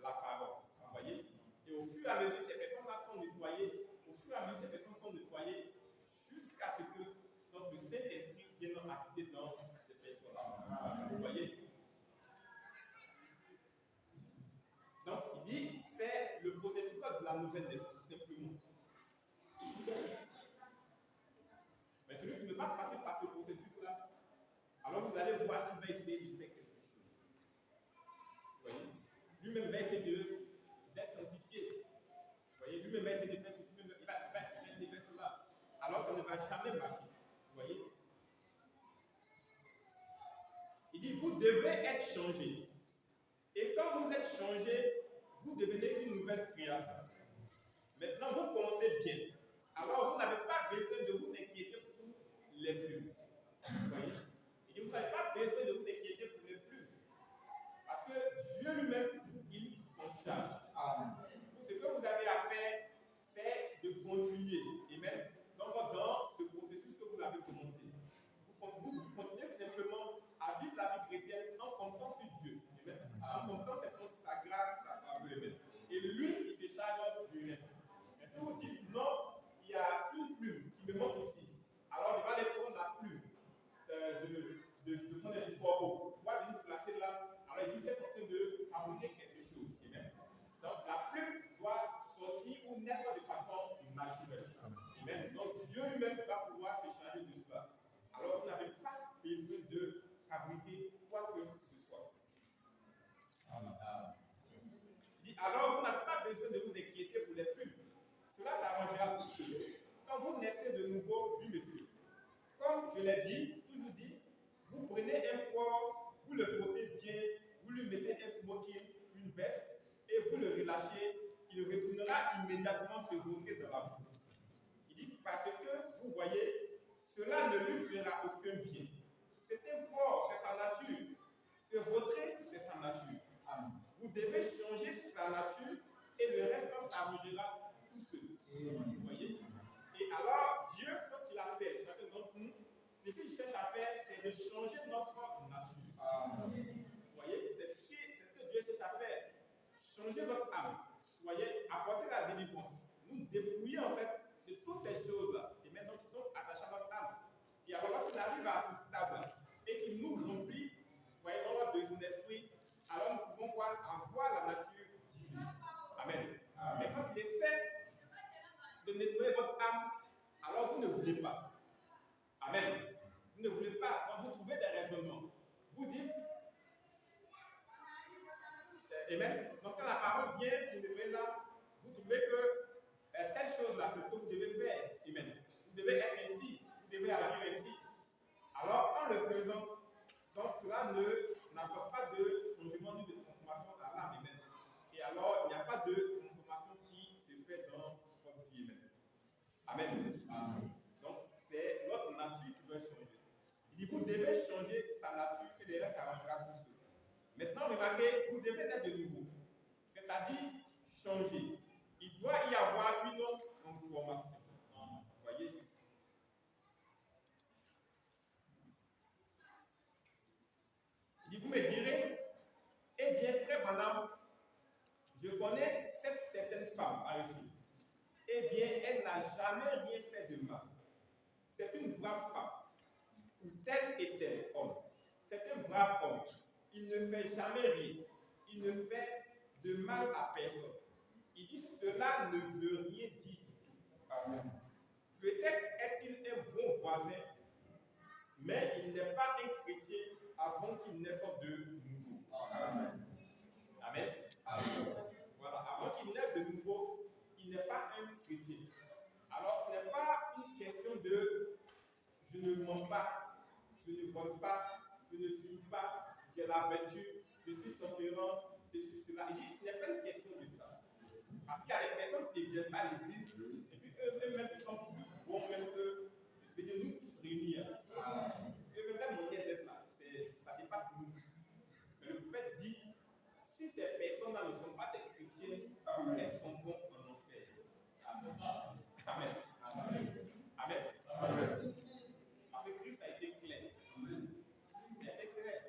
la parole. Vous voyez? Et au fur et à mesure, ces personnes-là sont nettoyées. Au fur et à mesure, ces personnes sont nettoyées jusqu'à ce que notre Saint-Esprit vienne habiter dans ces personnes-là. Vous voyez? Donc, il dit, c'est le processus de la nouvelle naissance, simplement. Mais celui qui ne peut pas passer par ce processus-là, alors vous allez voir qu'il va essayer de faire quelque chose. Vous voyez? Lui-même va essayer d'être sanctifié. Vous voyez? Lui-même va essayer de faire ceci, il va essayer de faire cela. Alors ça ne va jamais marcher. Vous voyez? Il dit, vous devez être changé. Et quand vous êtes changé, vous devenez une nouvelle création. Maintenant, vous commencez bien. Alors, vous n'avez pas besoin de vous inquiéter pour les plumes. Vous voyez? Il dit, vous n'avez pas besoin de vous inquiéter pour les plumes. Parce que Dieu lui-même, il s'en charge. Tout ce que vous avez à faire, c'est de continuer. Amen. Donc, dans ce processus que vous avez commencé, vous de prendre un corbeau, pour venir placer là. Alors il dit, vous êtes en train de fabriquer quelque chose. Amen. Donc la plume doit sortir ou naître de façon naturelle. Amen. Donc Dieu lui-même va pouvoir se charger de cela. Alors vous n'avez pas besoin de fabriquer quoi que ce soit. Alors vous n'avez pas besoin de vous inquiéter pour les plumes. Cela s'arrangera tout seul. Quand vous naissez de nouveau, oui monsieur. Comme je l'ai dit, toujours dit, vous prenez un corps, vous le frottez bien, vous lui mettez un smoking, une veste, et vous le relâchez, il retournera immédiatement se voter dans la boue. Il dit parce que vous voyez, cela ne lui fera aucun bien. C'est un corps, c'est sa nature. Se vautrer, c'est sa nature. Vous devez changer sa nature et le reste s'arrangera tout seul. Vous voyez? Et alors, Dieu, quand il a fait chacun d'entre nous, ce qu'il cherche à faire, c'est de changer notre nature. Vous voyez? C'est ce que Dieu cherche à faire. Changer notre âme. Vous voyez? Apporter la délivrance. Nous dépouiller en fait de toutes ces choses-là. Et maintenant qui sont attachées à notre âme. Et alors, lorsqu'on arrive à ce stade-là et qu'il nous remplit, vous voyez, dans de son esprit, alors nous pouvons avoir la nature divine. Amen. Mais quand il essaie de nettoyer votre âme, alors vous ne voulez pas. Amen. Vous ne voulez pas. Donc vous trouvez des raisonnements. Vous dites, Amen. Donc quand la parole vient pour nettoyer là, vous trouvez que telle chose-là, c'est ce que vous devez faire. Amen. Vous devez être ainsi. Vous devez agir ainsi. Alors en le faisant, donc cela n'apporte pas de changement ni de transformation à l'âme. Amen. Et alors, il n'y a pas de transformation qui se fait dans votre vie. Amen. Amen. Donc, c'est notre nature qui doit changer. Il dit, vous devez changer sa nature et le reste s'arrangera tout seul. Maintenant, remarquez, vous devez être de nouveau. C'est-à-dire, changer. Il doit y avoir une transformation. Vous voyez? Il dit, vous me direz, eh bien, frère Branham, je connais cette certaine femme par ici. Eh bien, elle n'a jamais rien fait de mal. C'est une brave femme. Ou tel et tel homme. C'est un brave homme. Il ne fait jamais rien. Il ne fait de mal à personne. Il dit cela ne veut rien dire du tout. Amen. Peut-être est-il un bon voisin, mais il n'est pas un chrétien avant qu'il naisse de nouveau. Amen. Amen. Amen. Voilà, avant qu'il naisse de nouveau, il n'est pas un chrétien. Alors, ce n'est pas une question de je ne mens pas, je ne vole pas, je ne fume pas, j'ai la vertu, je suis tempérant, ceci, cela. Il dit ce n'est pas une question de ça. Parce qu'il y a des personnes qui ne viennent pas à l'église, et puis eux-mêmes ils sont plus bons même que c'est de nous tous réunis. Eux-mêmes, mon d'être là, ça dépasse nous. Mais le fait dit, si ces personnes-là ne sont pas des chrétiens, elles sont bons en enfer. Amen. Amen. Amen. Amen. Amen. Parce que Christ a été clair. Amen. Il a été clair.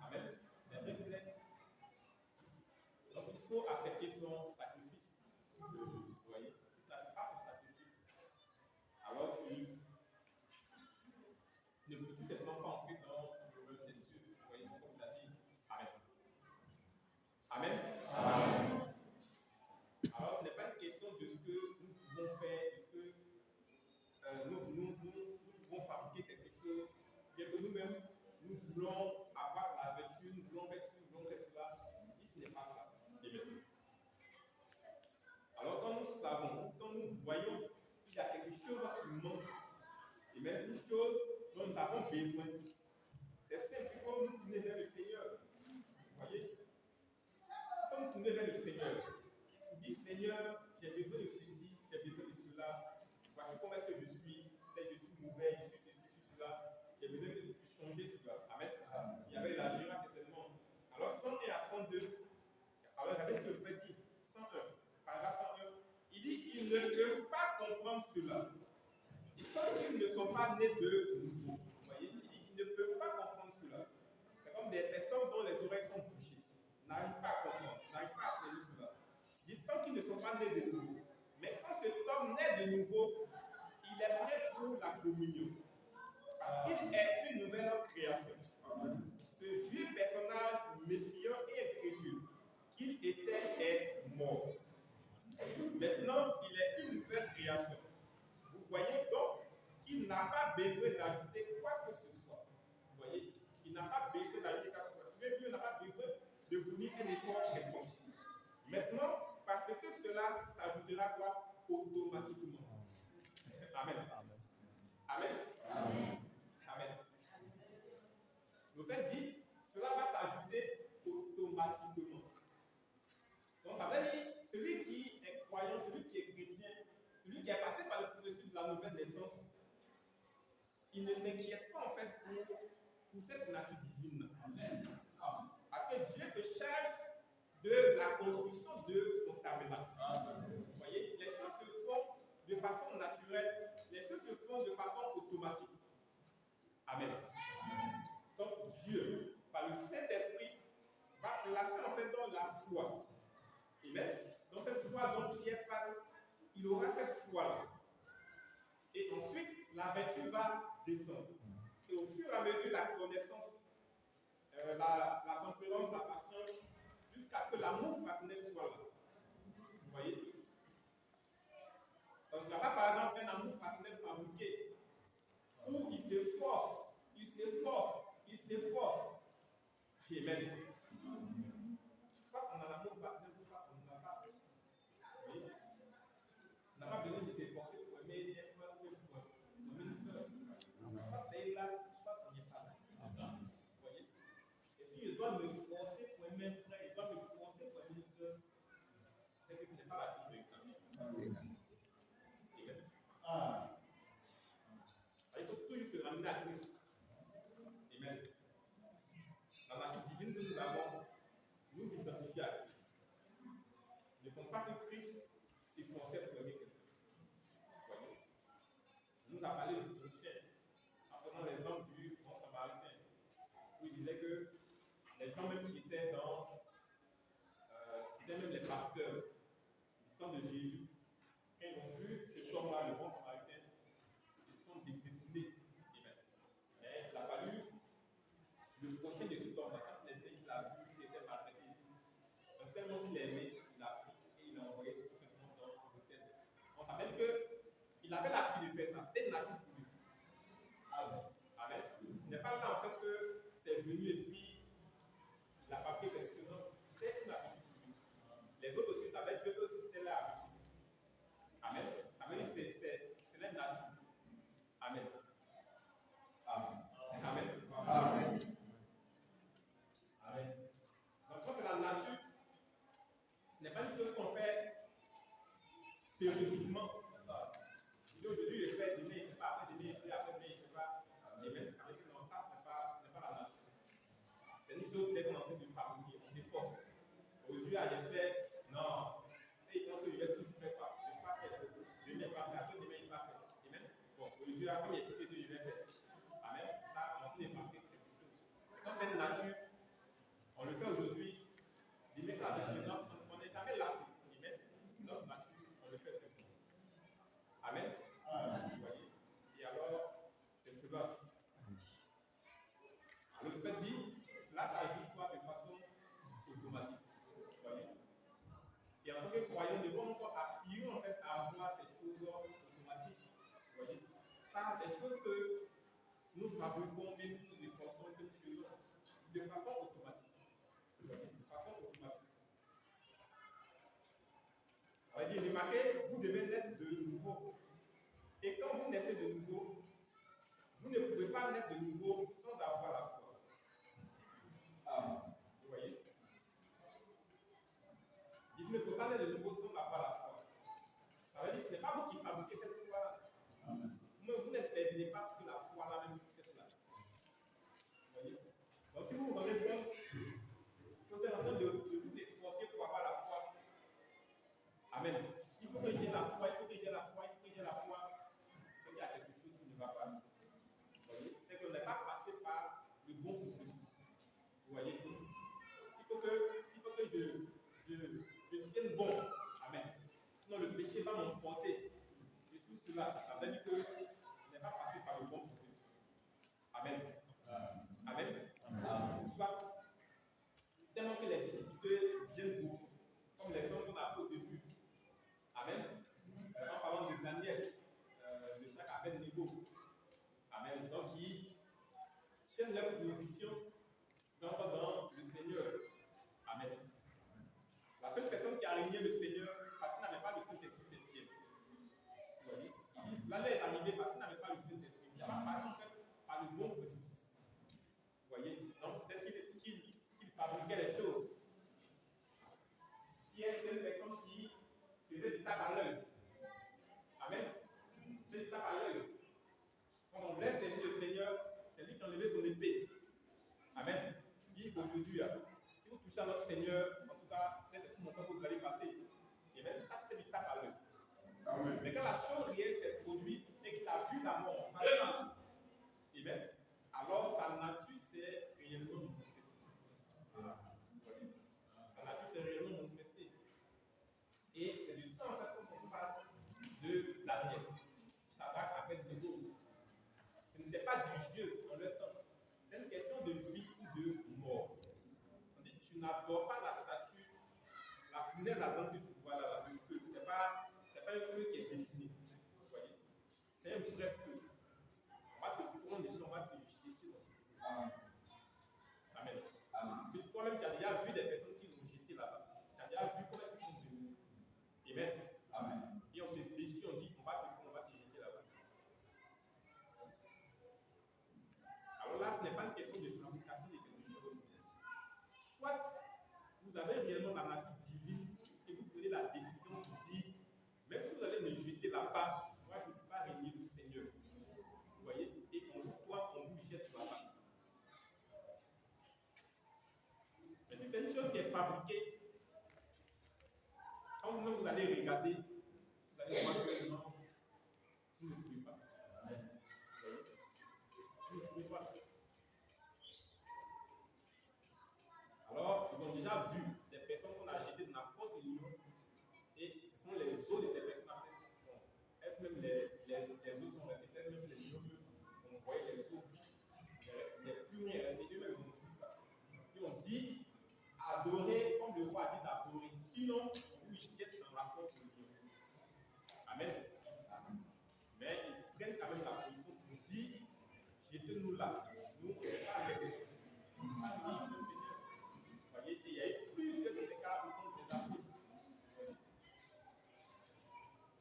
Amen. Il a été clair. Donc il faut accepter son sacrifice. Vous voyez, si tu n'acceptes pas son sacrifice, alors tu ne peux tout simplement pas entrer dans le royaume des cieux. Vous voyez, comme il a dit. Amen. Amen. Amen. Alors ce n'est pas une question de ce que nous pouvons faire, de ce que nous pouvons fabriquer quelque chose, bien que nous-mêmes, nous voulons avoir la vertu, nous voulons faire ci, nous voulons faire cela. Ce n'est pas ça. Amen. Alors quand nous savons, quand nous voyons qu'il y a quelque chose qui manque, et même une chose dont nous avons besoin, c'est simple, il faut nous tourner vers le Seigneur. Vous voyez? Il faut nous tourner vers le Seigneur. Il dit, Seigneur, j'ai besoin de ceci, j'ai besoin de cela. Voici comment est-ce que je suis. Peut-être je suis mauvais, je suis ceci, je suis cela. J'ai besoin que tu puisses changer cela. Amen. Il y avait la Gira certainement. Alors 101 à 102. Alors regardez ce que le Père dit. 101, paragraphe 101. Il dit, ils ne peuvent pas comprendre cela. Tant qu'ils ne sont pas nés de nouveau. Vous voyez, il dit, ils ne peuvent pas comprendre cela. C'est comme des personnes dont les oreilles sont bouchées. N'arrivent pas à comprendre, n'arrivent pas à saisir cela. Il dit, tant qu'ils ne sont pas nés de nouveau. Mais quand cet homme naît de nouveau, il est prêt pour la communion. Jésus est une nouvelle création. Ce vieux personnage méfiant et incrédule qu'il était est mort. Maintenant, il est une nouvelle création. Vous voyez donc qu'il n'a pas besoin d'ajouter quoi que ce soit. Vous voyez, il n'a pas besoin d'ajouter quoi que ce soit. Même lui, il n'a pas besoin de fournir un effort quelconque. Maintenant, parce que cela s'ajoutera quoi? Automatiquement. Amen. Amen. Amen. Amen. Le fait dit, cela va s'ajouter automatiquement. Donc ça veut dire, celui qui est croyant, celui qui est chrétien, celui qui est passé par le processus de la nouvelle naissance, il ne s'inquiète pas en fait pour cette nature divine. Amen. Parce que Dieu se charge de la construction de son tabernacle. Vous voyez, les choses se font de façon naturelle, les choses se font de façon automatique. Amen. Donc Dieu, par le Saint-Esprit, va placer en fait dans la foi. Amen. Donc cette foi dont Pierre parle, il aura cette foi-là. Et ensuite, la vertu va descendre. Et au fur et à mesure, la connaissance, la tempérance, la patience, jusqu'à ce que l'amour fraternel soit là. Vous voyez? Donc, il n'y a pas par exemple un amour fraternel fabriqué où il s'efforce. Amen. Je crois qu'on a l'amour fraternel pour ça, on n'a pas. Vous voyez? On n'a pas besoin de s'efforcer pour aimer un frère ou une soeur. C'est là, je crois qu'on n'y est pas là. Vous voyez? Et si je dois me forcer pour aimer un frère, je dois me forcer pour aimer une soeur, c'est que ce n'est pas la chose de Dieu. Amen. Il faut toujours se ramener à Christ. Amen. Dans la vie divine que nous avons, nous identifier à Christ. Ne compte pas que Christ s'efforçait pour aimer quelqu'un. Voyez. Il nous a parlé de chien, en prenant l'exemple du bon samaritain, où il disait que les gens même qui étaient dans, qui étaient même les pasteurs du temps de Jésus, quand ils ont vu cet homme-là, le bon samaritain, ils se sont détournés. Mais il a fallu le prochain de cet homme-là, quand il l'a vu, il était maltraité. Donc tellement qu'il l'aimait, il l'a pris et il l'a envoyé tout simplement dans l'hôtel. On s'appelle qu'il avait l'habitude de faire ça. C'était nature pour lui. Amen. Ce n'est pas là en fait que c'est venu et puis il a fabriqué quelque chose. Non, c'était une habitude pour lui. Les autres aussi savaient que eux aussi c'était leur habitude. Amen. Ça veut dire que c'est leur nature. Amen. Amen. Amen. Amen. Amen. Donc, quand c'est la nature, ce n'est pas une chose qu'on fait périodiquement. Aujourd'hui, il fait, demain, il ne fait pas, après demain, il fait, après demain, il ne fait pas. Amen. Non, ça, ce n'est pas la nature. C'est une chose dès qu'on est en train de fabriquer, on s'efforce. Aujourd'hui, j'ai fait, non. Et il pense que je vais tout faire, quoi. Je ne vais pas faire. Demain, il va faire, après demain, il va faire. Amen. Bon, aujourd'hui, comme il y a quelque chose, je vais faire. Amen. Ça, on est en train de fabriquer quelque chose. Quand c'est une nature, on le fait aujourd'hui. Demain, on n'est jamais lassé. Notre nature, on le fait simplement. Amen. Vous voyez? Et alors, c'est cela. Alors, le fait dit, là, ça agit pas de façon automatique. Vous voyez? Et en tant que croyants, nous devons encore aspirer en fait à avoir ces choses automatiques. Vous voyez? Pas des choses que nous fabriquons, mais que nous efforçons, que nous faisons de façon automatique. Vous voyez? De façon automatique. On va dire, remarquez, vous devez naître de nouveau. Et quand vous naissez de nouveau, vous ne pouvez pas naître de nouveau sans avoir la foi. Vous voyez? Il ne peut pas naître de nouveau sans avoir la foi. Ça veut dire que ce n'est pas vous qui fabriquez cette foi-là. Vous n'intervenez pas pour que la foi-là même puisse être là. Vous voyez? Donc si vous vous rendez compte que vous êtes en train de vous efforcer pour avoir la foi, amen. Il faut que j'ai la foi, il faut que j'ai la foi, il faut que j'ai la foi. C'est qu'il y a quelque chose qui ne va pas. Vous voyez? C'est qu'on n'est pas passé par le bon processus. Vous voyez? Il faut que je tienne bon. Amen. Sinon le péché va m'emporter. Et sous cela, ça veut dire que je n'ai pas passé par le bon processus. tiennent leur position dans le Seigneur. Amen. La seule personne qui a régné le Seigneur, parce qu'il n'avait pas le Saint-Esprit, c'est Pierre. Vous voyez? Il dit, cela est arrivé parce qu'il n'avait pas le Saint-Esprit. Il n'a pas passé en fait par le bon processus. Vous voyez? Donc, peut-être qu'il fabriquait les choses. Pierre, c'était une personne qui faisait du tape à l'œil. Amen. C'est du tape à l'œil. Quand on laisse servir le Seigneur, c'est lui qui a enlevé son épée. Amen. Il dit aujourd'hui, si vous touchez à notre Seigneur, en tout cas, peut-être c'est mon temps que vous allez passer. Et même ça, c'était du tape à l'œil. Amen. Mais quand la chose réelle s'est produite et qu'il a vu la mort en face de lui, amen, alors sa nature s'est réellement manifestée. Sa nature s'est réellement manifestée. Et c'est de ça en fait qu'on parle de Daniel. Shadrach, Abednego. Ce n'était pas du Dieu dans leur temps. C'est une question de vie ou de mort. On dit, tu n'adores pas la statue, la funèbre là que tu vois là, le feu. Ce n'est pas un feu qui est dessiné. Vous voyez? C'est un vrai feu. On va te prendre et on va te jeter dans ce feu. Amen. Amen. Toi-même, tu as déjà vu des personnes qui ont jeté là-bas. Tu as déjà vu comment ils sont venus. Amen. Amen. Et on te déchire, on dit, on va te prendre, on va te jeter là-bas. Alors là, ce n'est pas une question de fabrication de quelque chose. Soit vous avez réellement la nature divine et vous prenez la décision de dire, même si vous allez me jeter là-bas, moi je ne peux pas régner le Seigneur. Vous voyez? Et on vous jette là-bas. Mais si c'est une chose qui est fabriquée, quand vous allez regarder, vous allez voir que non, vous ne pouvez pas. Vous ne pouvez pas. Alors, ils ont déjà vu des personnes qu'on a jetées dans la fosse de lion, et ce sont les os de ces personnes. Bon, est-ce même les os sont restés, peut-être même les lions, on voyait les os, les plus rien restés, eux-mêmes ont aussi ça. Ils ont dit, adorer, comme le roi a dit d'adorer, sinon on vous jette dans la fosse de lion. Amen. Mais ils prennent quand même la position pour dire, jetez-nous là. Nous, on ne peut pas avec vous. Voyez, il y a eu plusieurs de ces cas où on les apôtres.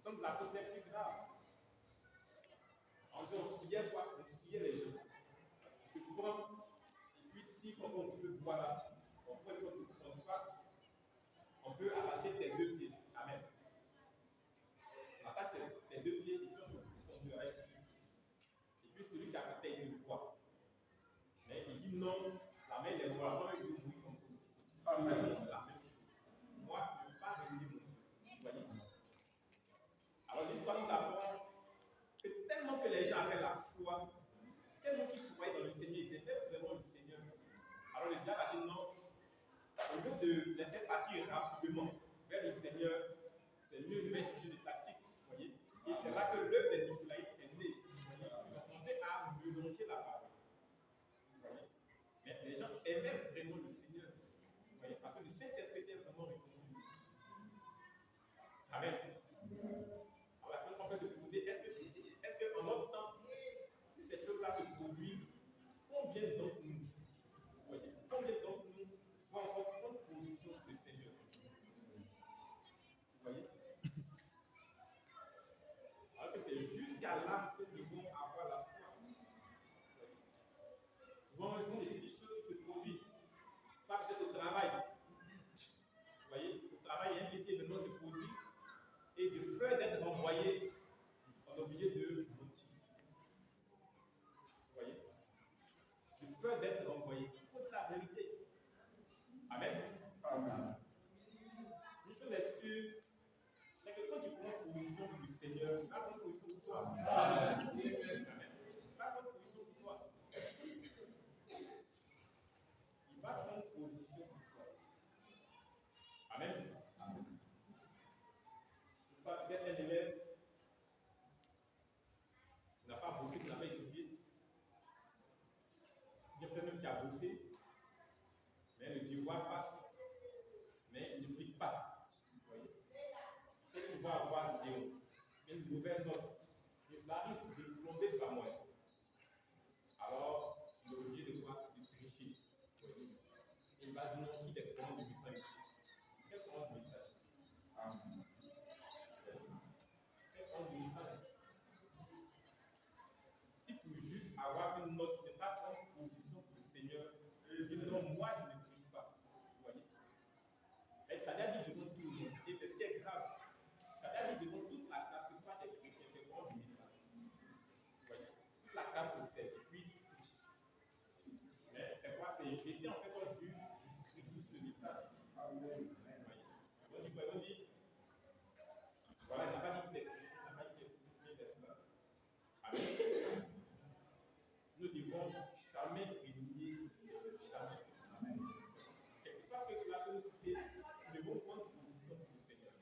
Donc la cause est plus grave. On sciait quoi? On sciait les gens. Tu prends, et puis si on peut boire là, on peut faire comme ça, on peut attacher tes deux pieds. Amen. On attache tes deux pieds et puis on peut avec dessus. Et puis celui qui a fait il le voit. Mais il dit non, la main est morte, moi je veux mourir comme ça. Amen. C'est la même chose. Moi, je ne veux pas réunir mon Dieu. Vous voyez? Alors l'histoire nous apprend que tellement que les gens avaient la foi, tellement qu'ils croyaient dans le Seigneur, ils étaient vraiment le Seigneur. Alors le diable a dit non, au lieu de les faire partir rapidement vers le Seigneur, c'est mieux de mettre des tactiques. Vous voyez? Et c'est là que l'œuvre des Nicolaïtes est née. Ils ont commencé à mélanger la parole. Vous voyez? Mais les gens aimaient vraiment le Seigneur. Vous voyez? Parce que le Saint-Esprit était vraiment reconnu. Amen. Alors on peut se poser, est-ce qu'en notre temps, si ces choses-là se produisent, combien d'entre nous, vous voyez, combien d'entre nous vont encore prendre position du Seigneur? Vous voyez? Alors que c'est jusqu'à là que nous devons avoir la foi. Souvent, ce sont des choses qui se produisent. Ça, c'est au travail. Vous voyez, au travail, il y a un métier maintenant se produit. Et de peur d'être renvoyé, on est obligé de motiver. Vous voyez? De peur d'être renvoyé. Il faut de la vérité. Amen. Amen. Une chose est sûre, c'est que quand tu prends position pour le Seigneur, tu vas prendre position pour toi. Amen. Tu vas prendre position pour toi. Il va prendre position pour toi. Amen. Amen. Peut-être un élève qui n'a pas bossé, qui n'a pas étudié. Il y a peut-être même qui a bossé, mais le devoir passe, mais il ne pique pas. Vous voyez? C'est qu'il va avoir zéro, une mauvaise note. Il arrive va dire non, qui est comment de message. Quel comment de message? Quel comment de message? Si pour juste avoir une note, ne pas prendre position pour le Seigneur, dire non, moi je ne prie pas. Vous voyez? Et tu as dit devant tout le monde. Et c'est ce qui est grave. Tu as dit devant toute la classe que toi tu es chrétien, tu es hors du message. Vous voyez? Toute la classe le sait. Puis triche. Mais c'est quoi? C'est j'étais en fait hors du distribue le message. Vous voyez? On dit quoi? On dit voilà, il n'a pas dit qu'il est chrétien, il n'a pas dit qu'il est esclave. Amen. Nous devons jamais régner le Seigneur. Jamais. Amen. Quelque chose que cela peut nous dire, nous devons prendre position pour le Seigneur.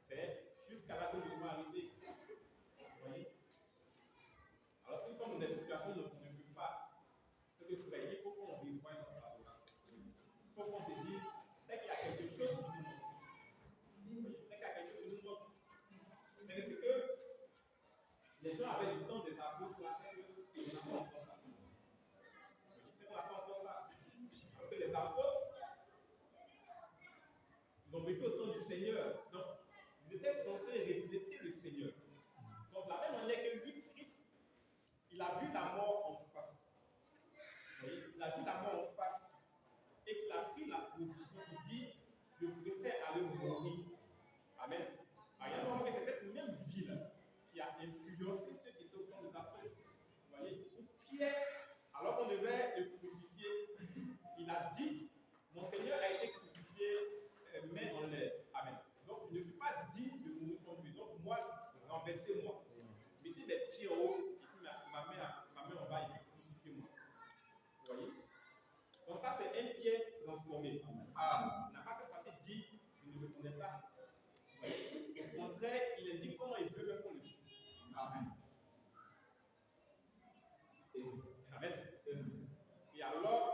C'est jusqu'à là que nous devons arriver. Vous voyez? Alors, si nous sommes dans des situations où on ne peut pas, ce que vous voyez, il faut qu'on revoie notre adoration. Il faut qu'on se dise, c'est qu'il y a quelque chose qui nous manque. Vous voyez? C'est qu'il y a quelque chose qui nous manque. Mais c'est que les gens avaient du temps des apôtres, là, c'est qu'on n'a pas encore ça. C'est qu'on n'a pas encore ça. Alors que les apôtres, ils ont vécu au temps du Seigneur. Donc, ils étaient censés refléter le Seigneur. Donc, de la même manière que lui, Christ, il a vu la mort en face. Vous voyez, il a vu la mort en face. Et qu'il a pris la position de dire, je préfère aller mourir. Amen. Alors, il y a un moment que c'est cette même vie-là qui a influencé ceux qui étaient au temps des apôtres. Vous voyez, où Pierre, alors qu'on devait le crucifier, il a dit, mon Seigneur a été crucifié main en l'air. Amen. Donc, je ne suis pas digne de mourir comme lui. Donc, moi, renversez-moi. Mettez mes pieds en haut, ma main en bas et puis crucifiez-moi. Vous voyez? Donc, ça, c'est un pied transformé. Ah, il n'a pas cette partie dit, je ne le connais pas. Vous voyez? Au contraire, il indique comment il veut même qu'on le tue. Amen. Amen. Et alors,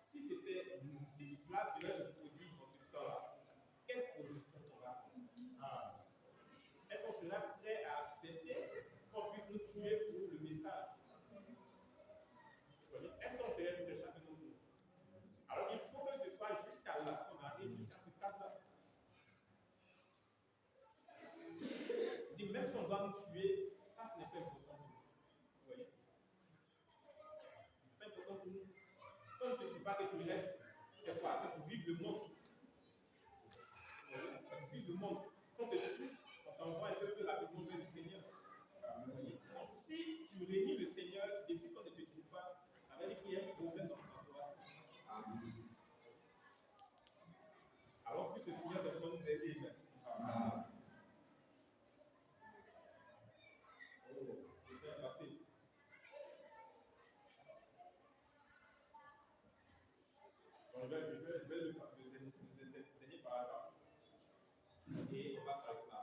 si cela devait se produire dans ce temps-là, quelle position on va prendre? Est-ce qu'on sera prêt à accepter qu'on puisse nous tuer pour le message? Est-ce qu'on serait prêt chacun de nous? Alors il faut que ce soit jusqu'à là, qu'on arrive jusqu'à ce stade-là. Même si on doit nous tuer, ça ce n'est pas important pour nous. Vous voyez? C'est pas important pour nous. Si on ne te tue pas, que tu restes, c'est quoi? C'est pour vivre le monde. Vous voyez? C'est pour vivre le monde. Si on te tue, on t'envoie un peu plus rapidement vers le Seigneur. Vous voyez? Donc si tu réunis le Seigneur, tu décides qu'on ne te tue pas, ça veut dire qu'il y a un problème dans ton entourage. Alors puisque le Seigneur te donne des aider. Amen. Je vais le dernier paragraphe. Et on va s'arrêter là.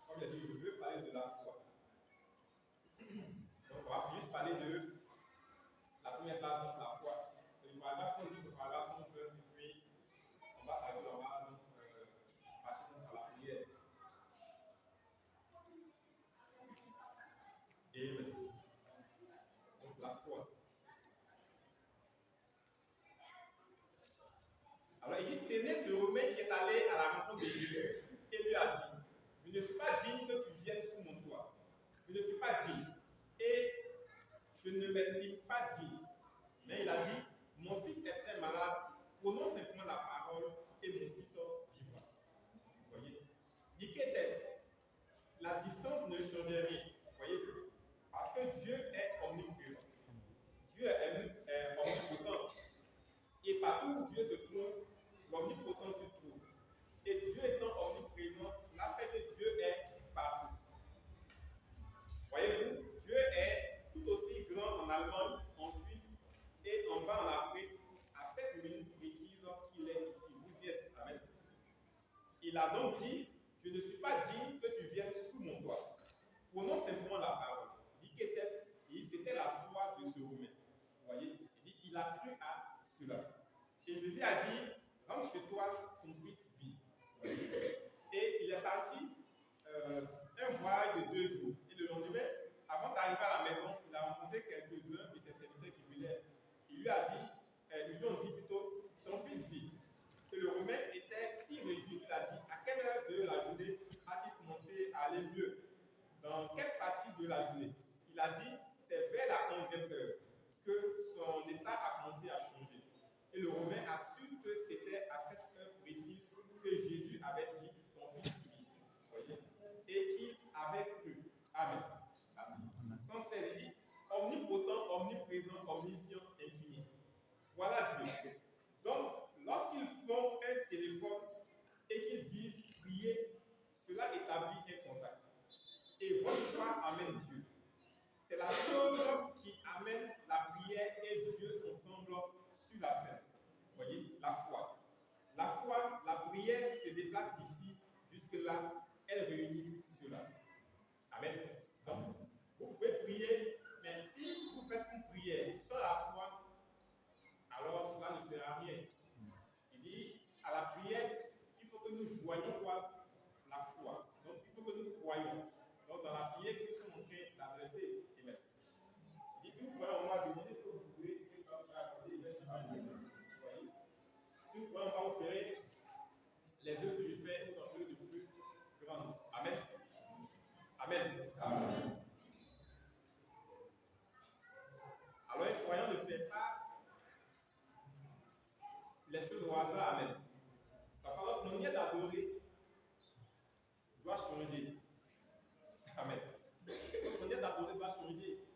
Comme il a dit, je veux parler de la foi. Donc on va juste parler de la première phase, donc la foi. Le paragraphe 112, le paragraphe 102, et puis on va s'arrêter là, on va donc passer à la prière. Et donc la foi. Alors il dit, tenez ce Romain qui est allé à la rencontre de Jésus et lui a dit, je ne suis pas digne que tu viennes sous mon toit. Je ne suis pas digne. Et je ne m'estime pas digne. Mais il a dit, mon fils est très malade, prononce simplement la parole et mon fils vivra. Vous voyez? Dit qu'est-ce? La distance ne change rien. Voyez-vous? Parce que Dieu est omniprésent. Dieu est omnipotent. Et partout où Dieu se trouve, l'omnipotence se trouve. Et Dieu étant omniprésent, la fait que Dieu est partout. Voyez-vous, Dieu est tout aussi grand en Allemagne, en Suisse et en bas en Afrique, à cette minute précise qu'il est ici. Vous y êtes. Amen. Il a donc dit, je ne suis pas digne que tu viennes sous mon toit. Prenons simplement la parole. Il dit qu'était-ce? C'était la foi de ce Romain. Vous voyez? Il dit, il a cru à cela. Et Jésus a dit, rentre chez toi, ton fils vit. Et il est parti un voyage de 2 jours. Et le lendemain, avant d'arriver à la maison, il a rencontré quelques-uns de ses serviteurs qui venaient. Il lui a dit, déplace d'ici jusque-là, elle réunit cela. Amen. Donc, vous pouvez prier, mais si vous faites une prière sans la foi, alors cela ne sert à rien. Il dit, à la prière, il faut que nous voyions quoi? La foi. Donc, il faut que nous croyions. Donc, dans la prière que nous sommes en train d'adresser, Amen. Il dit, si vous croyez en moi, demandez ce que vous voulez, que je vais vous faire accorder, Amen. Vous voyez? Si vous croyez en moi, vous ferez les œuvres que je fais, vous en ferez de plus grandes. Amen. Amen. Amen. Alors, un croyant ne fait pas les choses au hasard. Amen. Notre manière d'adorer doit changer. Amen. Notre manière d'adorer doit changer.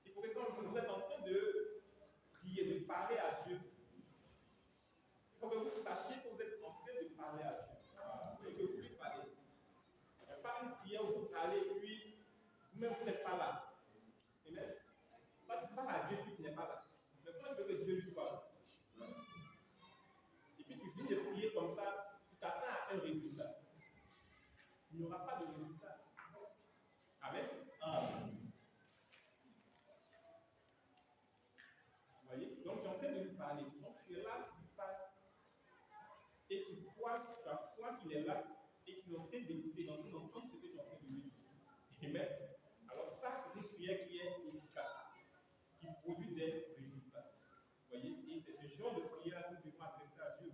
Il faut que quand vous êtes en train de prier, de parler à Dieu, il faut que vous sachiez que vous êtes en train de parler à Dieu. Et que vous lui parlez. Il n'y a pas une prière où vous parlez, puis vous-même vous n'êtes pas là. Amen. Quand tu parles à Dieu, puis tu n'es pas là. Mais quand tu veux que Dieu lui soit, et puis tu finis de prier comme ça, tu t'attends à un résultat. Il n'y aura pas de résultat. Amen. Amen. Vous voyez? Donc tu es en train de lui parler. Donc tu es là, tu lui parles. Et tu crois, tu as foi qu'il est là et qu'il est en train d'écouter dans ton entendre ce que tu es en train de lui dire. Amen. Alors ça, c'est une prière qui est efficace, qui produit des résultats. Vous voyez? Et c'est ce genre de prière que nous devons adresser à Dieu.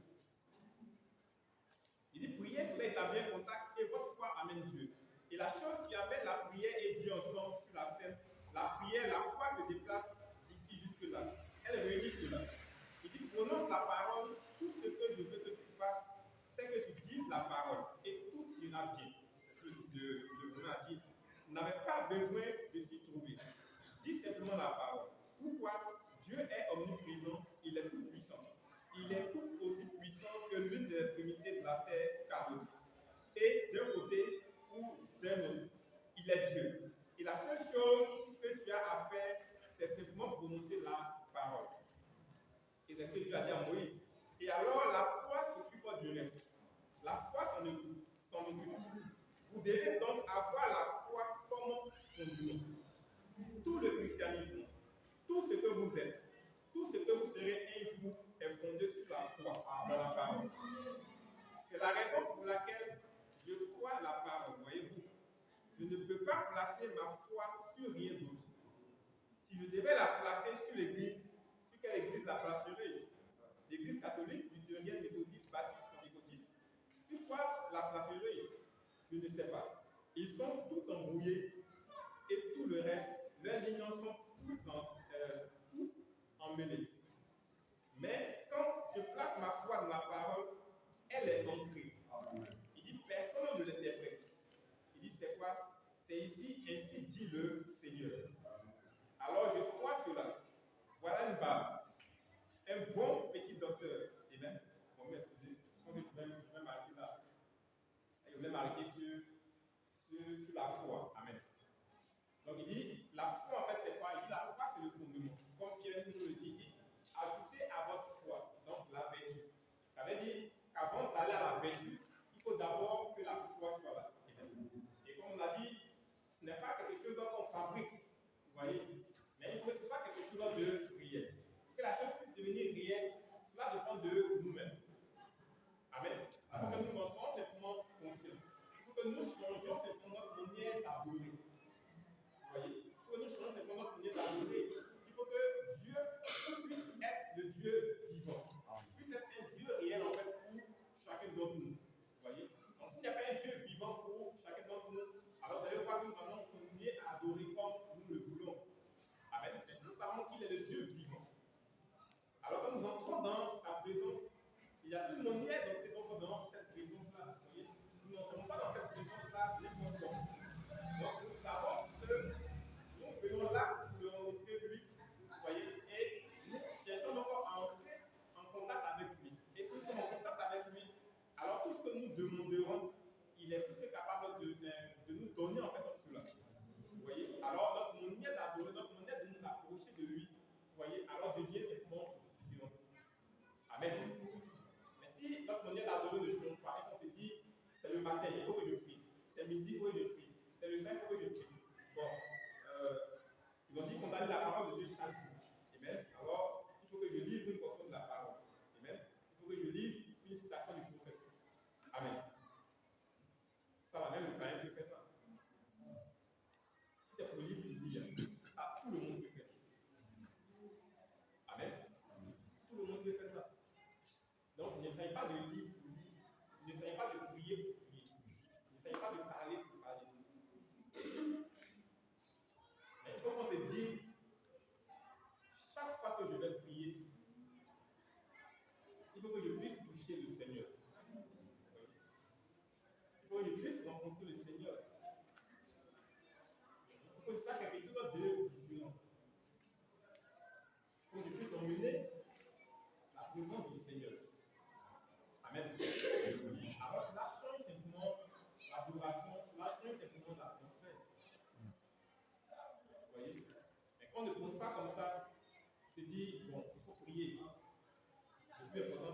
Il dit, priez, cela établit un contact et votre foi amène Dieu. Et la chose qui amène la prière et Dieu ensemble sur la scène, la prière, la foi se déplace d'ici jusque-là. Elle réunit cela. Il dit, prononce la parole, tout ce que je veux que tu fasses, c'est que tu dises la parole et tout ira bien. Le Bruno a dit, vous n'avez pas besoin de s'y trouver. Dis simplement la parole. Pourquoi? Dieu est omniprésent, il est tout puissant. Il est tout aussi puissant que l'une des extrémités de la terre qu'à l'autre. Et d'un côté ou d'un autre, il est Dieu. Et la seule chose que tu as à faire, c'est simplement prononcer la parole. Et c'est ce que Dieu a dit à Moïse. Et alors la foi s'occupe du reste. La foi s'en occupe. Vous devez donc avoir la foi comme fondement. Tout le christianisme, tout ce que vous êtes, tout ce que vous serez un jour est fondé sur la foi dans la parole. C'est la raison pour laquelle je crois la parole, voyez-vous. Je ne peux pas placer ma foi sur rien d'autre. Si je devais la placer sur l'église, sur quelle église la placerais-je? L'église catholique, luthérienne, méthodiste, baptiste, pentecôtiste. Sur quoi la placerais-je? Je ne sais pas. Ils sont tous embrouillés et tout le reste, leurs lignes sont tout emmêlées. Mais quand je place ma foi dans la parole, elle est ancrée. Il dit, personne ne l'interprète. Il dit, c'est quoi? C'est ici, ainsi dit le Seigneur. Alors je crois cela. Voilà une base. Un bon petit docteur. Amen. Bon, mais excusez, je vais m'arrêter là. Je voulais m'arrêter sur la foi. Amen. Donc il dit, la foi en fait c'est quoi? Il dit, la foi c'est le fondement. Comme Pierre nous le dit, midi, il faut que je prie. C'est le soir, il faut que je prie. Bon, ils ont dit qu'on a la parole de Dieu chaque jour. Amen. Alors, il faut que je lise une portion de la parole. Amen. Il faut que je lise une citation du prophète. Amen. Ça va, même le païen peut faire ça. Si c'est pour lire une Bible, ça, tout le monde peut faire ça. Amen. Tout le monde peut faire ça. Donc, n'essaye pas de lire pour lire. N'essaye pas de prier pour prier. N'essaye pas de parler pour parler. Mais il faut qu'on se dise, chaque fois que je vais prier, il faut que je puisse toucher le Seigneur. Il faut que je puisse rencontrer le Seigneur. Il faut que je fasse quelque chose de différent. Il faut que je puisse emmener la présence du Seigneur. Amen. Alors, cela change simplement l'adoration, cela change simplement l'atmosphère. Vous voyez? Mais quand on ne pense pas comme ça, tu te dis, bon, il faut prier. Le plus important,